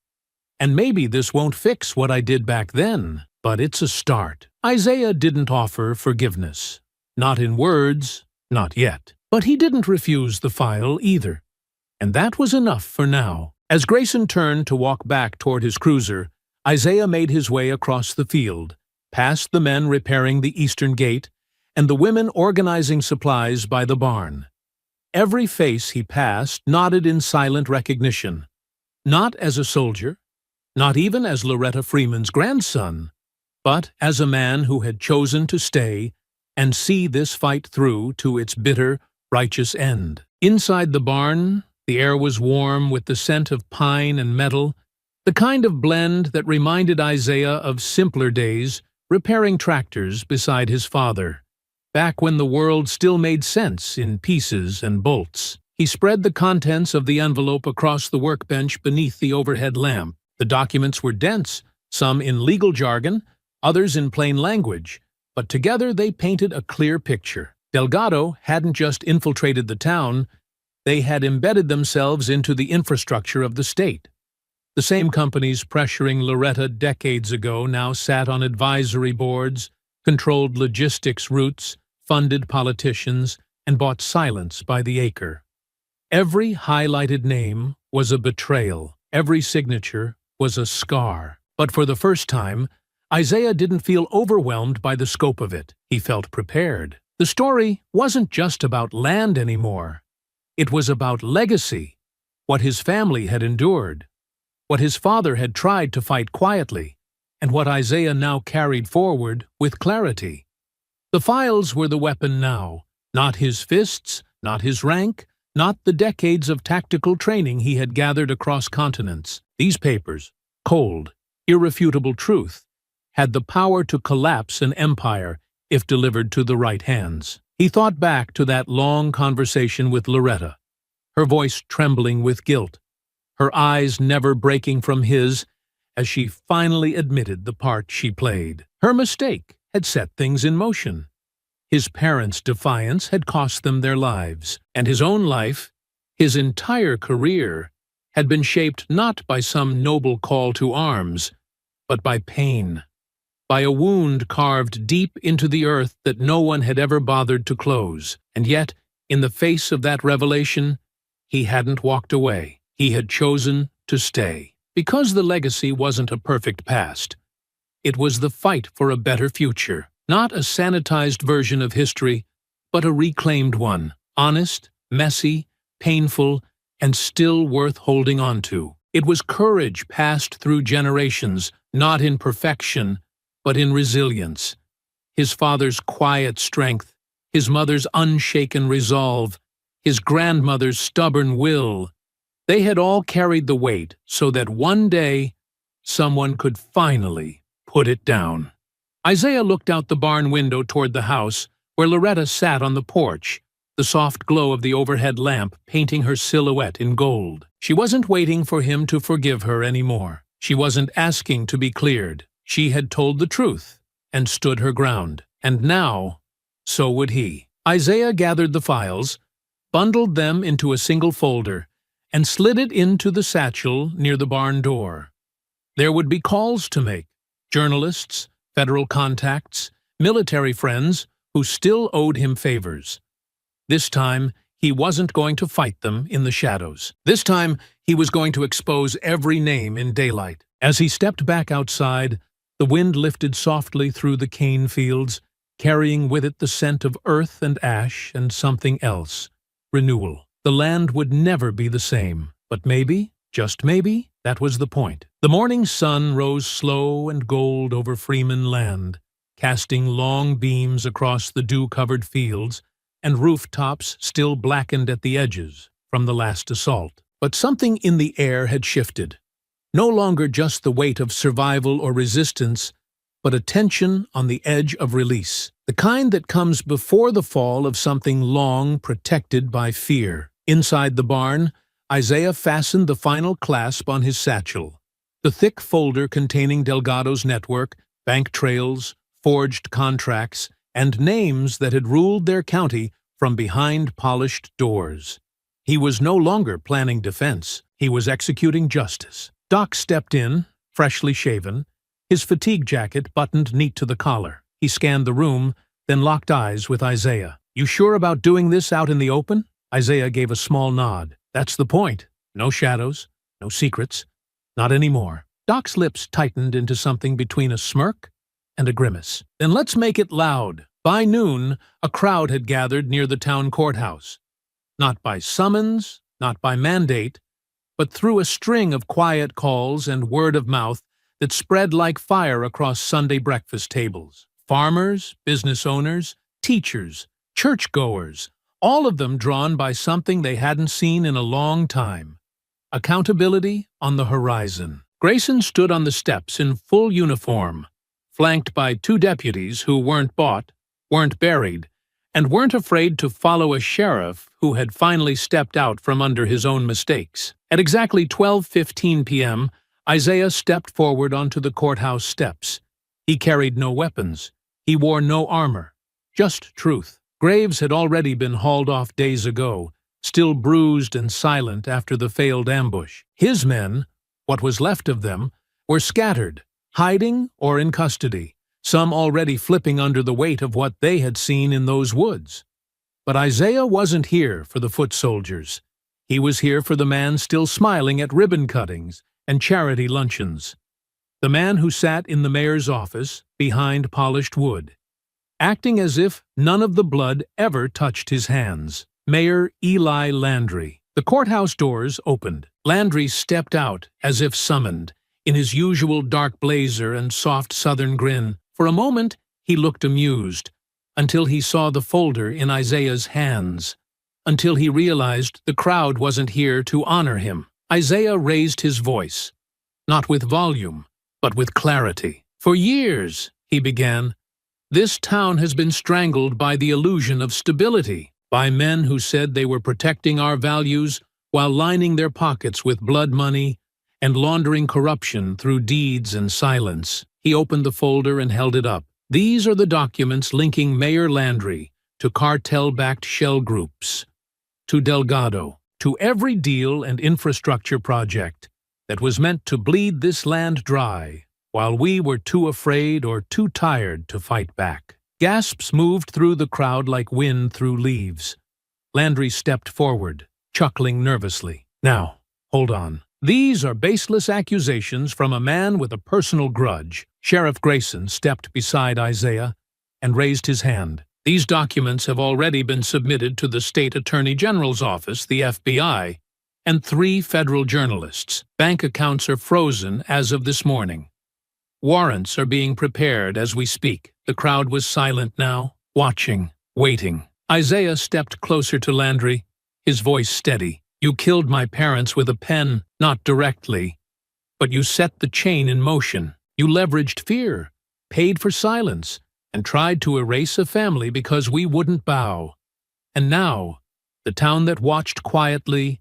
And maybe this won't fix what I did back then, but it's a start." Isaiah didn't offer forgiveness. Not in words, not yet. But he didn't refuse the file either. And that was enough for now. As Grayson turned to walk back toward his cruiser, Isaiah made his way across the field, past the men repairing the eastern gate and the women organizing supplies by the barn. Every face he passed nodded in silent recognition. Not as a soldier, not even as Loretta Freeman's grandson, but as a man who had chosen to stay and see this fight through to its bitter, righteous end. Inside the barn, the air was warm with the scent of pine and metal, the kind of blend that reminded Isaiah of simpler days repairing tractors beside his father, back when the world still made sense in pieces and bolts. He spread the contents of the envelope across the workbench beneath the overhead lamp. The documents were dense, some in legal jargon, others in plain language, but together they painted a clear picture. Delgado hadn't just infiltrated the town, they had embedded themselves into the infrastructure of the state. The same companies pressuring Loretta decades ago now sat on advisory boards, controlled logistics routes, funded politicians, and bought silence by the acre. Every highlighted name was a betrayal. Every signature was a scar. But for the first time, Isaiah didn't feel overwhelmed by the scope of it. He felt prepared. The story wasn't just about land anymore. It was about legacy, what his family had endured, what his father had tried to fight quietly, and what Isaiah now carried forward with clarity. The files were the weapon now, not his fists, not his rank, not the decades of tactical training he had gathered across continents. These papers, cold, irrefutable truth, had the power to collapse an empire if delivered to the right hands. He thought back to that long conversation with Loretta, her voice trembling with guilt, her eyes never breaking from his as she finally admitted the part she played. Her mistake had set things in motion. His parents' defiance had cost them their lives, and his own life, his entire career, had been shaped not by some noble call to arms, but by pain, by a wound carved deep into the earth that no one had ever bothered to close. And yet, in the face of that revelation, he hadn't walked away. He had chosen to stay. Because the legacy wasn't a perfect past. It was the fight for a better future. Not a sanitized version of history, but a reclaimed one. Honest, messy, painful, and still worth holding on to. It was courage passed through generations, not in perfection, but in resilience. His father's quiet strength, his mother's unshaken resolve, his grandmother's stubborn will. They had all carried the weight so that one day someone could finally put it down. Isaiah looked out the barn window toward the house, where Loretta sat on the porch, the soft glow of the overhead lamp painting her silhouette in gold. She wasn't waiting for him to forgive her anymore. She wasn't asking to be cleared. She had told the truth and stood her ground. And now, so would he. Isaiah gathered the files, bundled them into a single folder, and slid it into the satchel near the barn door. There would be calls to make. Journalists, federal contacts, military friends who still owed him favors. This time, he wasn't going to fight them in the shadows. This time, he was going to expose every name in daylight. As he stepped back outside, the wind lifted softly through the cane fields, carrying with it the scent of earth and ash and something else. Renewal. The land would never be the same. But maybe, just maybe, that was the point. The morning sun rose slow and gold over Freeman land, casting long beams across the dew-covered fields and rooftops still blackened at the edges from the last assault. But something in the air had shifted. No longer just the weight of survival or resistance, but a tension on the edge of release. The kind that comes before the fall of something long protected by fear. Inside the barn, Isaiah fastened the final clasp on his satchel. The thick folder containing Delgado's network, bank trails, forged contracts, and names that had ruled their county from behind polished doors. He was no longer planning defense. He was executing justice. Doc stepped in, freshly shaven, his fatigue jacket buttoned neat to the collar. He scanned the room, then locked eyes with Isaiah. "You sure about doing this out in the open?" Isaiah gave a small nod. "That's the point. No shadows, no secrets. Not anymore." Doc's lips tightened into something between a smirk and a grimace. "Then let's make it loud." By noon, a crowd had gathered near the town courthouse. Not by summons, not by mandate, but through a string of quiet calls and word of mouth that spread like fire across Sunday breakfast tables. Farmers, business owners, teachers, churchgoers, all of them drawn by something they hadn't seen in a long time. Accountability on the horizon. Grayson stood on the steps in full uniform, flanked by two deputies who weren't bought, weren't buried, and weren't afraid to follow a sheriff who had finally stepped out from under his own mistakes. At exactly 12:15 p.m., Isaiah stepped forward onto the courthouse steps. He carried no weapons. He wore no armor. Just truth. Graves had already been hauled off days ago, still bruised and silent after the failed ambush. His men, what was left of them, were scattered, hiding or in custody, some already flipping under the weight of what they had seen in those woods. But Isaiah wasn't here for the foot soldiers. He was here for the man still smiling at ribbon cuttings and charity luncheons. The man who sat in the mayor's office behind polished wood, acting as if none of the blood ever touched his hands. Mayor Eli Landry. The courthouse doors opened. Landry stepped out as if summoned, in his usual dark blazer and soft southern grin. For a moment, he looked amused, until he saw the folder in Isaiah's hands, until he realized the crowd wasn't here to honor him. Isaiah raised his voice, not with volume, but with clarity. "For years," he began, "this town has been strangled by the illusion of stability, by men who said they were protecting our values while lining their pockets with blood money and laundering corruption through deeds and silence." He opened the folder and held it up. "These are the documents linking Mayor Landry to cartel-backed shell groups, to Delgado, to every deal and infrastructure project that was meant to bleed this land dry while we were too afraid or too tired to fight back." Gasps moved through the crowd like wind through leaves. Landry stepped forward, chuckling nervously. "Now, hold on. These are baseless accusations from a man with a personal grudge." Sheriff Grayson stepped beside Isaiah and raised his hand. "These documents have already been submitted to the State Attorney General's office, the FBI, and 3 federal journalists. Bank accounts are frozen as of this morning. Warrants are being prepared as we speak." The crowd was silent now, watching, waiting. Isaiah stepped closer to Landry, his voice steady. "You killed my parents with a pen, not directly, But you set the chain in motion. You leveraged fear, paid for silence, and tried to erase a family because we wouldn't bow. And now, the town that watched quietly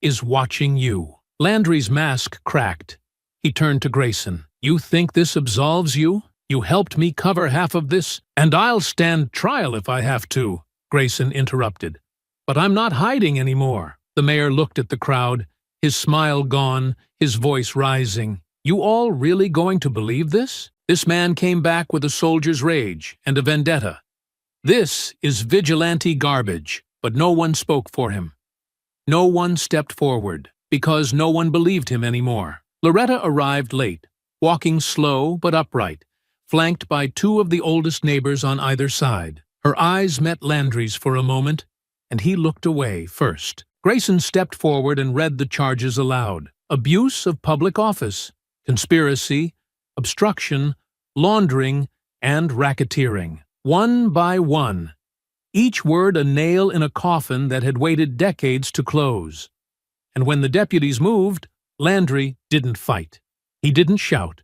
is watching you." Landry's mask cracked. He turned to Grayson. "You think this absolves you? You helped me cover half of this, and I'll stand trial if I have to," Grayson interrupted. "But I'm not hiding anymore." The mayor looked at the crowd, his smile gone, his voice rising. "You all really going to believe this? This man came back with a soldier's rage and a vendetta. This is vigilante garbage." But no one spoke for him. No one stepped forward, because no one believed him anymore. Loretta arrived late, walking slow but upright, flanked by two of the oldest neighbors on either side. Her eyes met Landry's for a moment, and he looked away first. Grayson stepped forward and read the charges aloud. Abuse of public office, conspiracy, obstruction, laundering, and racketeering. One by one, each word a nail in a coffin that had waited decades to close. And when the deputies moved, Landry didn't fight. He didn't shout.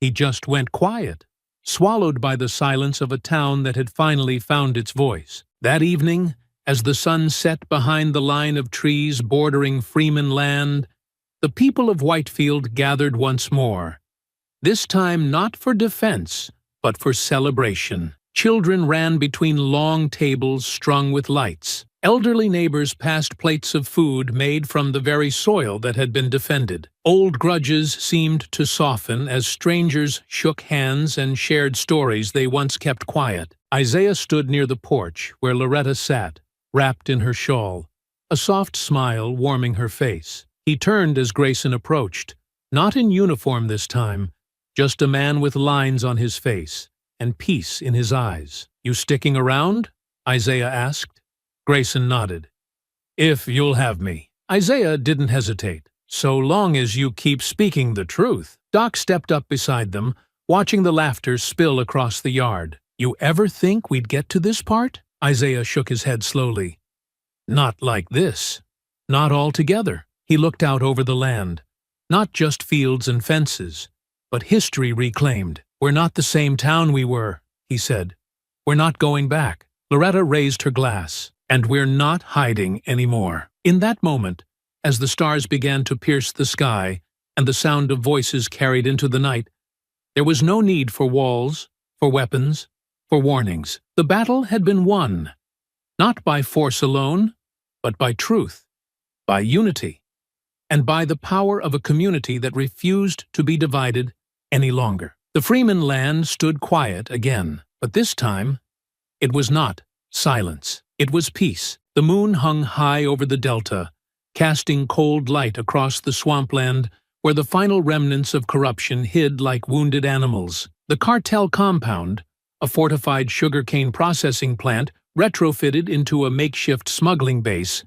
He just went quiet, swallowed by the silence of a town that had finally found its voice. That evening, as the sun set behind the line of trees bordering Freeman land, the people of Whitefield gathered once more. This time not for defense, but for celebration. Children ran between long tables strung with lights. Elderly neighbors passed plates of food made from the very soil that had been defended. Old grudges seemed to soften as strangers shook hands and shared stories they once kept quiet. Isaiah stood near the porch where Loretta sat, wrapped in her shawl, a soft smile warming her face. He turned as Grayson approached, not in uniform this time, just a man with lines on his face and peace in his eyes. "You sticking around?" Isaiah asked. Grayson nodded. "If you'll have me." Isaiah didn't hesitate. "So long as you keep speaking the truth." Doc stepped up beside them, watching the laughter spill across the yard. "You ever think we'd get to this part?" Isaiah shook his head slowly. "Not like this. Not altogether." He looked out over the land. Not just fields and fences, but history reclaimed. "We're not the same town we were," he said. "We're not going back." Loretta raised her glass. "And we're not hiding anymore." In that moment, as the stars began to pierce the sky and the sound of voices carried into the night, there was no need for walls, for weapons, for warnings. The battle had been won, not by force alone, but by truth, by unity, and by the power of a community that refused to be divided any longer. The Freeman land stood quiet again, but this time it was not silence. It was peace. The moon hung high over the delta, casting cold light across the swampland where the final remnants of corruption hid like wounded animals. The cartel compound, a fortified sugarcane processing plant retrofitted into a makeshift smuggling base,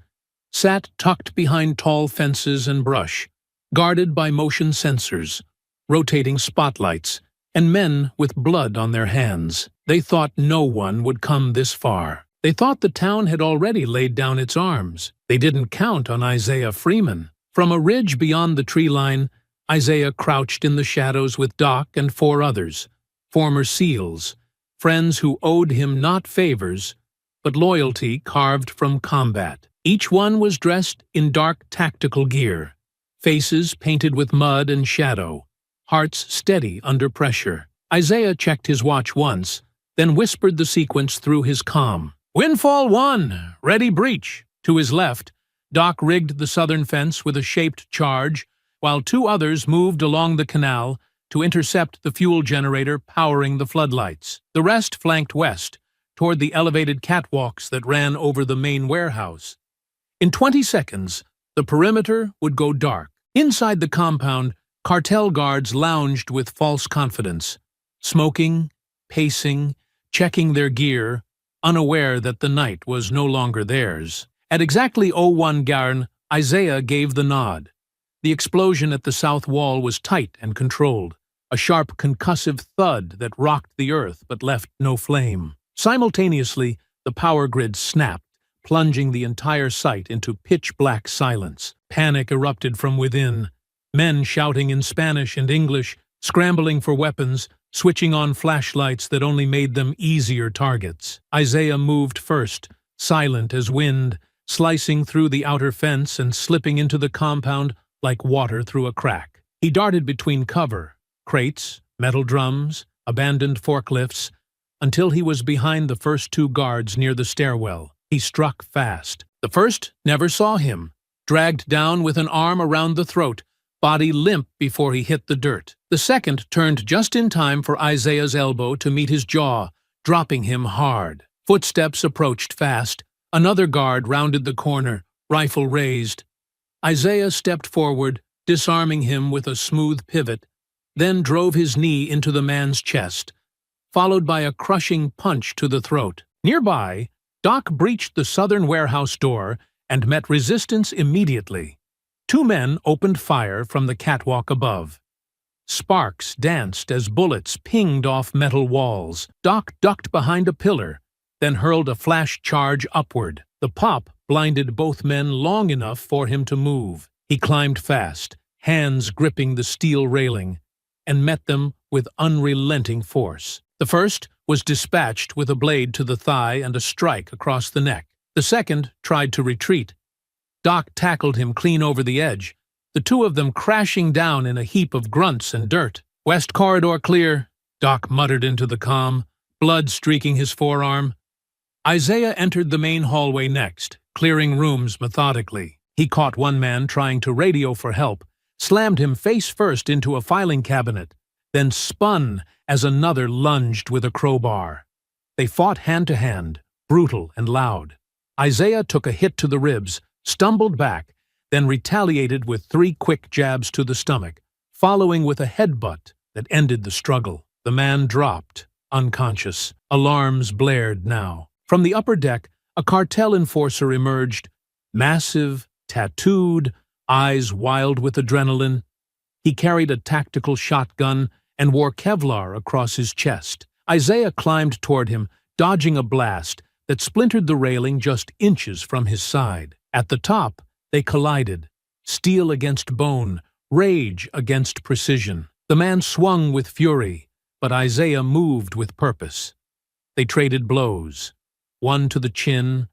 sat tucked behind tall fences and brush, guarded by motion sensors, rotating spotlights, and men with blood on their hands. They thought no one would come this far. They thought the town had already laid down its arms. They didn't count on Isaiah Freeman. From a ridge beyond the tree line, Isaiah crouched in the shadows with Doc and 4 others, former SEALs, friends who owed him not favors, but loyalty carved from combat. Each one was dressed in dark tactical gear, faces painted with mud and shadow, hearts steady under pressure. Isaiah checked his watch once, then whispered the sequence through his comm. "Windfall 1, ready breach." To his left, Doc rigged the southern fence with a shaped charge, while 2 others moved along the canal to intercept the fuel generator powering the floodlights. The rest flanked west, toward the elevated catwalks that ran over the main warehouse. In 20 seconds, the perimeter would go dark. Inside the compound, cartel guards lounged with false confidence, smoking, pacing, checking their gear, unaware that the night was no longer theirs. At exactly 01 Garn, Isaiah gave the nod. The explosion at the south wall was tight and controlled, a sharp concussive thud that rocked the earth but left no flame. Simultaneously, the power grid snapped, plunging the entire site into pitch-black silence. Panic erupted from within. men shouting in Spanish and English, scrambling for weapons, switching on flashlights that only made them easier targets. Isaiah moved first, silent as wind, slicing through the outer fence and slipping into the compound like water through a crack. He darted between cover, crates, metal drums, abandoned forklifts, until he was behind the first two guards near the stairwell. He struck fast. The first never saw him, dragged down with an arm around the throat, body limp before he hit the dirt. The second turned just in time for Isaiah's elbow to meet his jaw, dropping him hard. Footsteps approached fast. Another guard rounded the corner, rifle raised. Isaiah stepped forward, disarming him with a smooth pivot, then drove his knee into the man's chest, followed by a crushing punch to the throat. Nearby, Doc breached the southern warehouse door and met resistance immediately. Two men opened fire from the catwalk above. Sparks danced as bullets pinged off metal walls. Doc ducked behind a pillar, then hurled a flash charge upward. The pop blinded both men long enough for him to move. He climbed fast, hands gripping the steel railing, and met them with unrelenting force. The first was dispatched with a blade to the thigh and a strike across the neck. The second tried to retreat. Doc tackled him clean over the edge, the two of them crashing down in a heap of grunts and dirt. "West corridor clear," Doc muttered into the comm, blood streaking his forearm. Isaiah entered the main hallway next, clearing rooms methodically. He caught one man trying to radio for help, slammed him face first into a filing cabinet, then spun as another lunged with a crowbar. They fought hand to hand, brutal and loud. Isaiah took a hit to the ribs, stumbled back, then retaliated with 3 quick jabs to the stomach, following with a headbutt that ended the struggle. The man dropped, unconscious. Alarms blared now. From the upper deck, a cartel enforcer emerged, massive, tattooed, eyes wild with adrenaline. He carried a tactical shotgun and wore Kevlar across his chest. Isaiah climbed toward him, dodging a blast that splintered the railing just inches from his side. At the top, they collided, steel against bone, rage against precision. The man swung with fury, but Isaiah moved with purpose. They traded blows, 1 to the chin,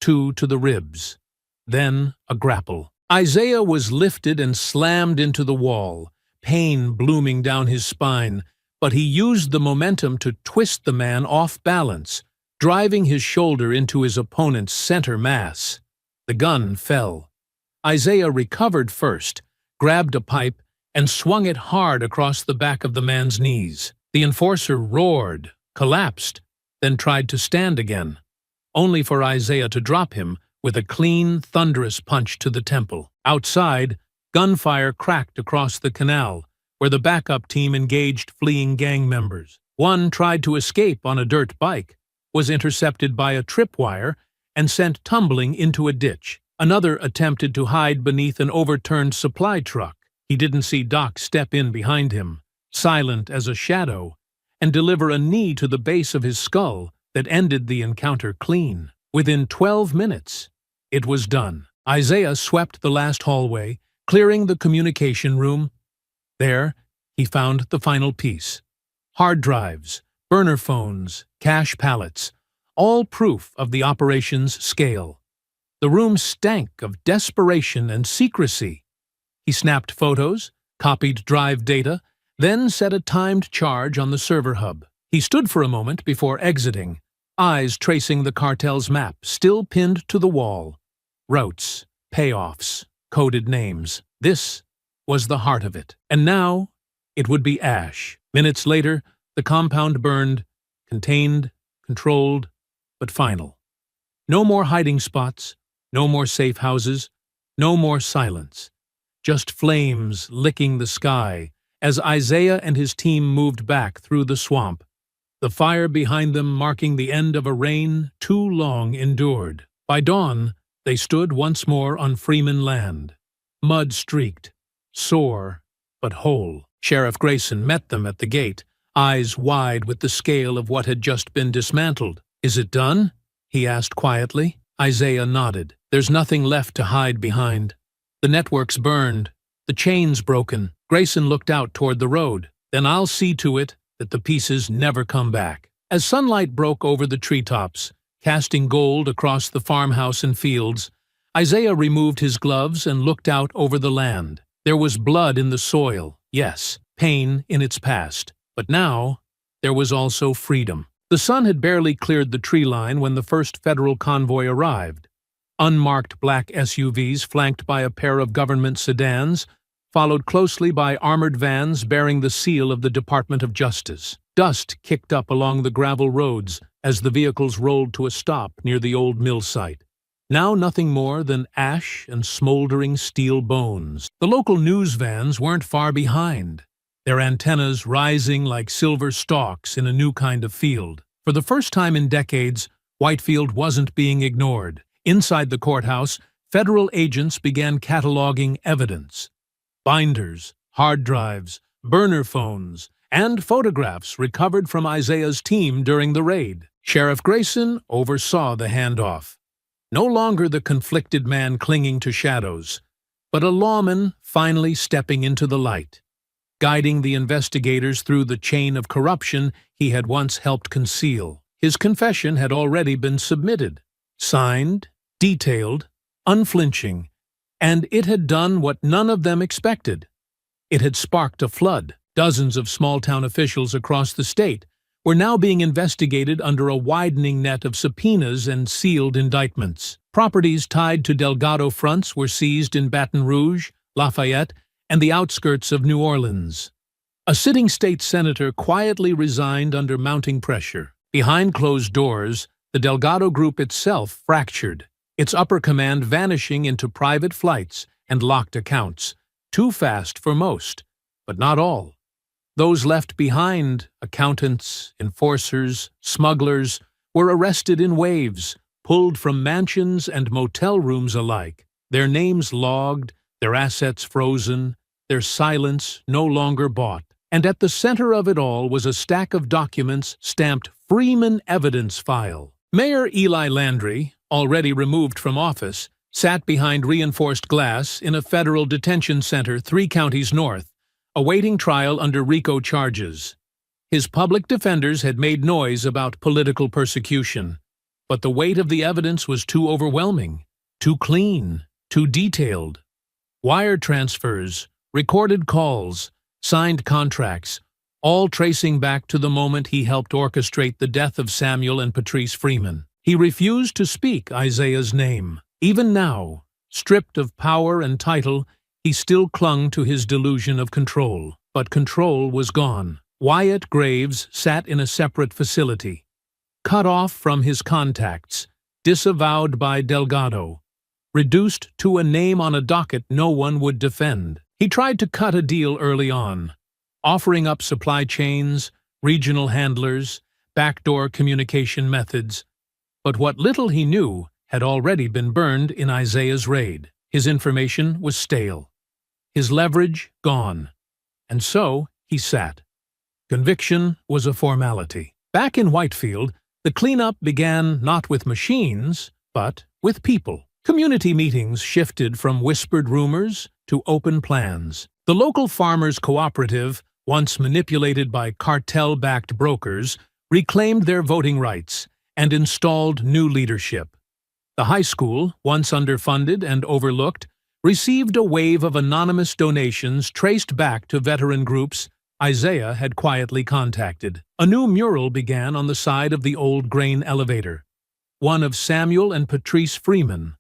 2 to the ribs, then a grapple. Isaiah was lifted and slammed into the wall, pain blooming down his spine, but he used the momentum to twist the man off balance, driving his shoulder into his opponent's center mass. The gun fell. Isaiah recovered first, grabbed a pipe, and swung it hard across the back of the man's knees. The enforcer roared, collapsed, then tried to stand again, only for Isaiah to drop him with a clean, thunderous punch to the temple. Outside, gunfire cracked across the canal, where the backup team engaged fleeing gang members. One tried to escape on a dirt bike, was intercepted by a tripwire, and sent tumbling into a ditch. Another attempted to hide beneath an overturned supply truck. He didn't see Doc step in behind him, silent as a shadow, and deliver a knee to the base of his skull that ended the encounter clean. Within 12 minutes, it was done. Isaiah swept the last hallway, clearing the communication room. There, he found the final piece. Hard drives, burner phones, cache pallets, all proof of the operation's scale. The room stank of desperation and secrecy. He snapped photos, copied drive data, then set a timed charge on the server hub. He stood for a moment before exiting, eyes tracing the cartel's map, still pinned to the wall. Routes, payoffs, coded names. This was the heart of it. And now, it would be ash. Minutes later, the compound burned, contained, controlled, but final. No more hiding spots, no more safe houses, no more silence. Just flames licking the sky as Isaiah and his team moved back through the swamp, the fire behind them marking the end of a reign too long endured. By dawn, they stood once more on Freeman land, mud-streaked, sore but whole. Sheriff Grayson met them at the gate, eyes wide with the scale of what had just been dismantled. "Is it done?" he asked quietly. Isaiah nodded. "There's nothing left to hide behind. The network's burned, The chain's broken. Grayson looked out toward the road. Then I'll see to it that the pieces never come back. As sunlight broke over the treetops, casting gold across the farmhouse and fields, Isaiah removed his gloves and looked out over the land. There was blood in the soil, yes, pain in its past. But now, there was also freedom. The sun had barely cleared the tree line when the first federal convoy arrived. Unmarked black SUVs flanked by a pair of government sedans, followed closely by armored vans bearing the seal of the Department of Justice. Dust kicked up along the gravel roads as the vehicles rolled to a stop near the old mill site. Now nothing more than ash and smoldering steel bones. The local news vans weren't far behind, their antennas rising like silver stalks in a new kind of field. For the first time in decades, Whitefield wasn't being ignored. Inside the courthouse, federal agents began cataloging evidence. Binders, hard drives, burner phones, and photographs recovered from Isaiah's team during the raid. Sheriff Grayson oversaw the handoff. No longer the conflicted man clinging to shadows, but a lawman finally stepping into the light, guiding the investigators through the chain of corruption he had once helped conceal. His confession had already been submitted, signed, detailed, unflinching, and it had done what none of them expected. It had sparked a flood. Dozens of small-town officials across the state were now being investigated under a widening net of subpoenas and sealed indictments. Properties tied to Delgado fronts were seized in Baton Rouge, Lafayette, and the outskirts of New Orleans. A sitting state senator quietly resigned under mounting pressure. Behind closed doors, the Delgado group itself fractured, its upper command vanishing into private flights and locked accounts, too fast for most, but not all. Those left behind, accountants, enforcers, smugglers, were arrested in waves, pulled from mansions and motel rooms alike, their names logged, their assets frozen, their silence no longer bought. And at the center of it all was a stack of documents stamped Freeman Evidence File. Mayor Eli Landry, already removed from office, sat behind reinforced glass in a federal detention center 3 counties north, awaiting trial under RICO charges. His public defenders had made noise about political persecution, but the weight of the evidence was too overwhelming, too clean, too detailed. Wire transfers, recorded calls, signed contracts, all tracing back to the moment he helped orchestrate the death of Samuel and Patrice Freeman. He refused to speak Isaiah's name. Even now, stripped of power and title, he still clung to his delusion of control. But control was gone. Wyatt Graves sat in a separate facility, cut off from his contacts, disavowed by Delgado, reduced to a name on a docket no one would defend. He tried to cut a deal early on, offering up supply chains, regional handlers, backdoor communication methods, but what little he knew had already been burned in Isaiah's raid. His information was stale, his leverage gone, and so he sat. Conviction was a formality. Back in Whitefield, the cleanup began not with machines, but with people. Community meetings shifted from whispered rumors to open plans. The local farmers' cooperative, once manipulated by cartel-backed brokers, reclaimed their voting rights and installed new leadership. The high school, once underfunded and overlooked, received a wave of anonymous donations traced back to veteran groups Isaiah had quietly contacted. A new mural began on the side of the old grain elevator, one of Samuel and Patrice Freeman,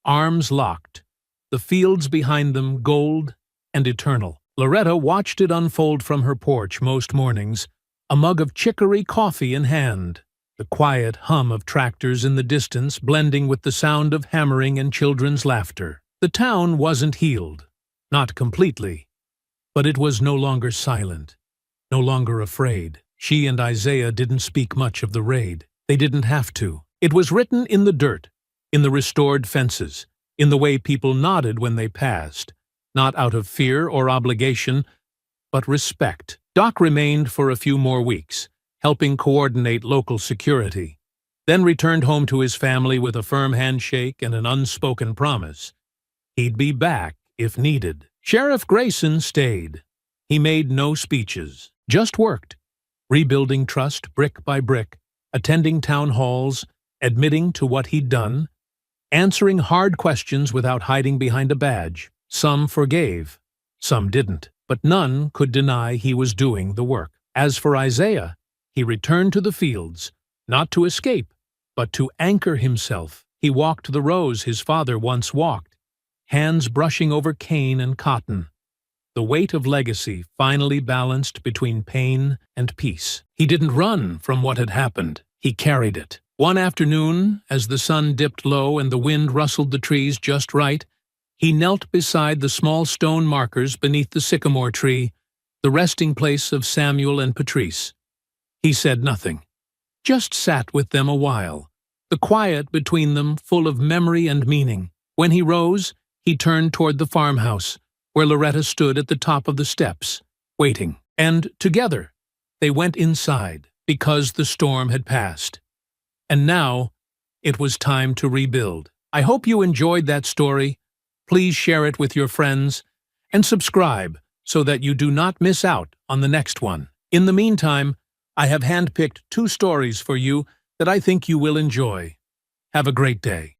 arms locked, the fields behind them gold and eternal. Loretta watched it unfold from her porch most mornings, a mug of chicory coffee in hand, the quiet hum of tractors in the distance blending with the sound of hammering and children's laughter. The town wasn't healed, not completely, but it was no longer silent, no longer afraid. She and Isaiah didn't speak much of the raid. They didn't have to. It was written in the dirt, in the restored fences, in the way people nodded when they passed, not out of fear or obligation, but respect. Doc remained for a few more weeks, helping coordinate local security, then returned home to his family with a firm handshake and an unspoken promise. He'd be back if needed. Sheriff Grayson stayed. He made no speeches, just worked, rebuilding trust brick by brick, attending town halls, admitting to what he'd done, answering hard questions without hiding behind a badge. Some forgave, some didn't, but none could deny he was doing the work. As for Isaiah, he returned to the fields, not to escape, but to anchor himself. He walked the rows his father once walked, hands brushing over cane and cotton. The weight of legacy finally balanced between pain and peace. He didn't run from what had happened. He carried it. One afternoon, as the sun dipped low and the wind rustled the trees just right, he knelt beside the small stone markers beneath the sycamore tree, the resting place of Samuel and Patrice. He said nothing, just sat with them a while, the quiet between them full of memory and meaning. When he rose, he turned toward the farmhouse, where Loretta stood at the top of the steps, waiting. And together, they went inside, because the storm had passed. And now, it was time to rebuild. I hope you enjoyed that story. Please share it with your friends, and subscribe so that you do not miss out on the next one. In the meantime, I have handpicked 2 stories for you that I think you will enjoy. Have a great day.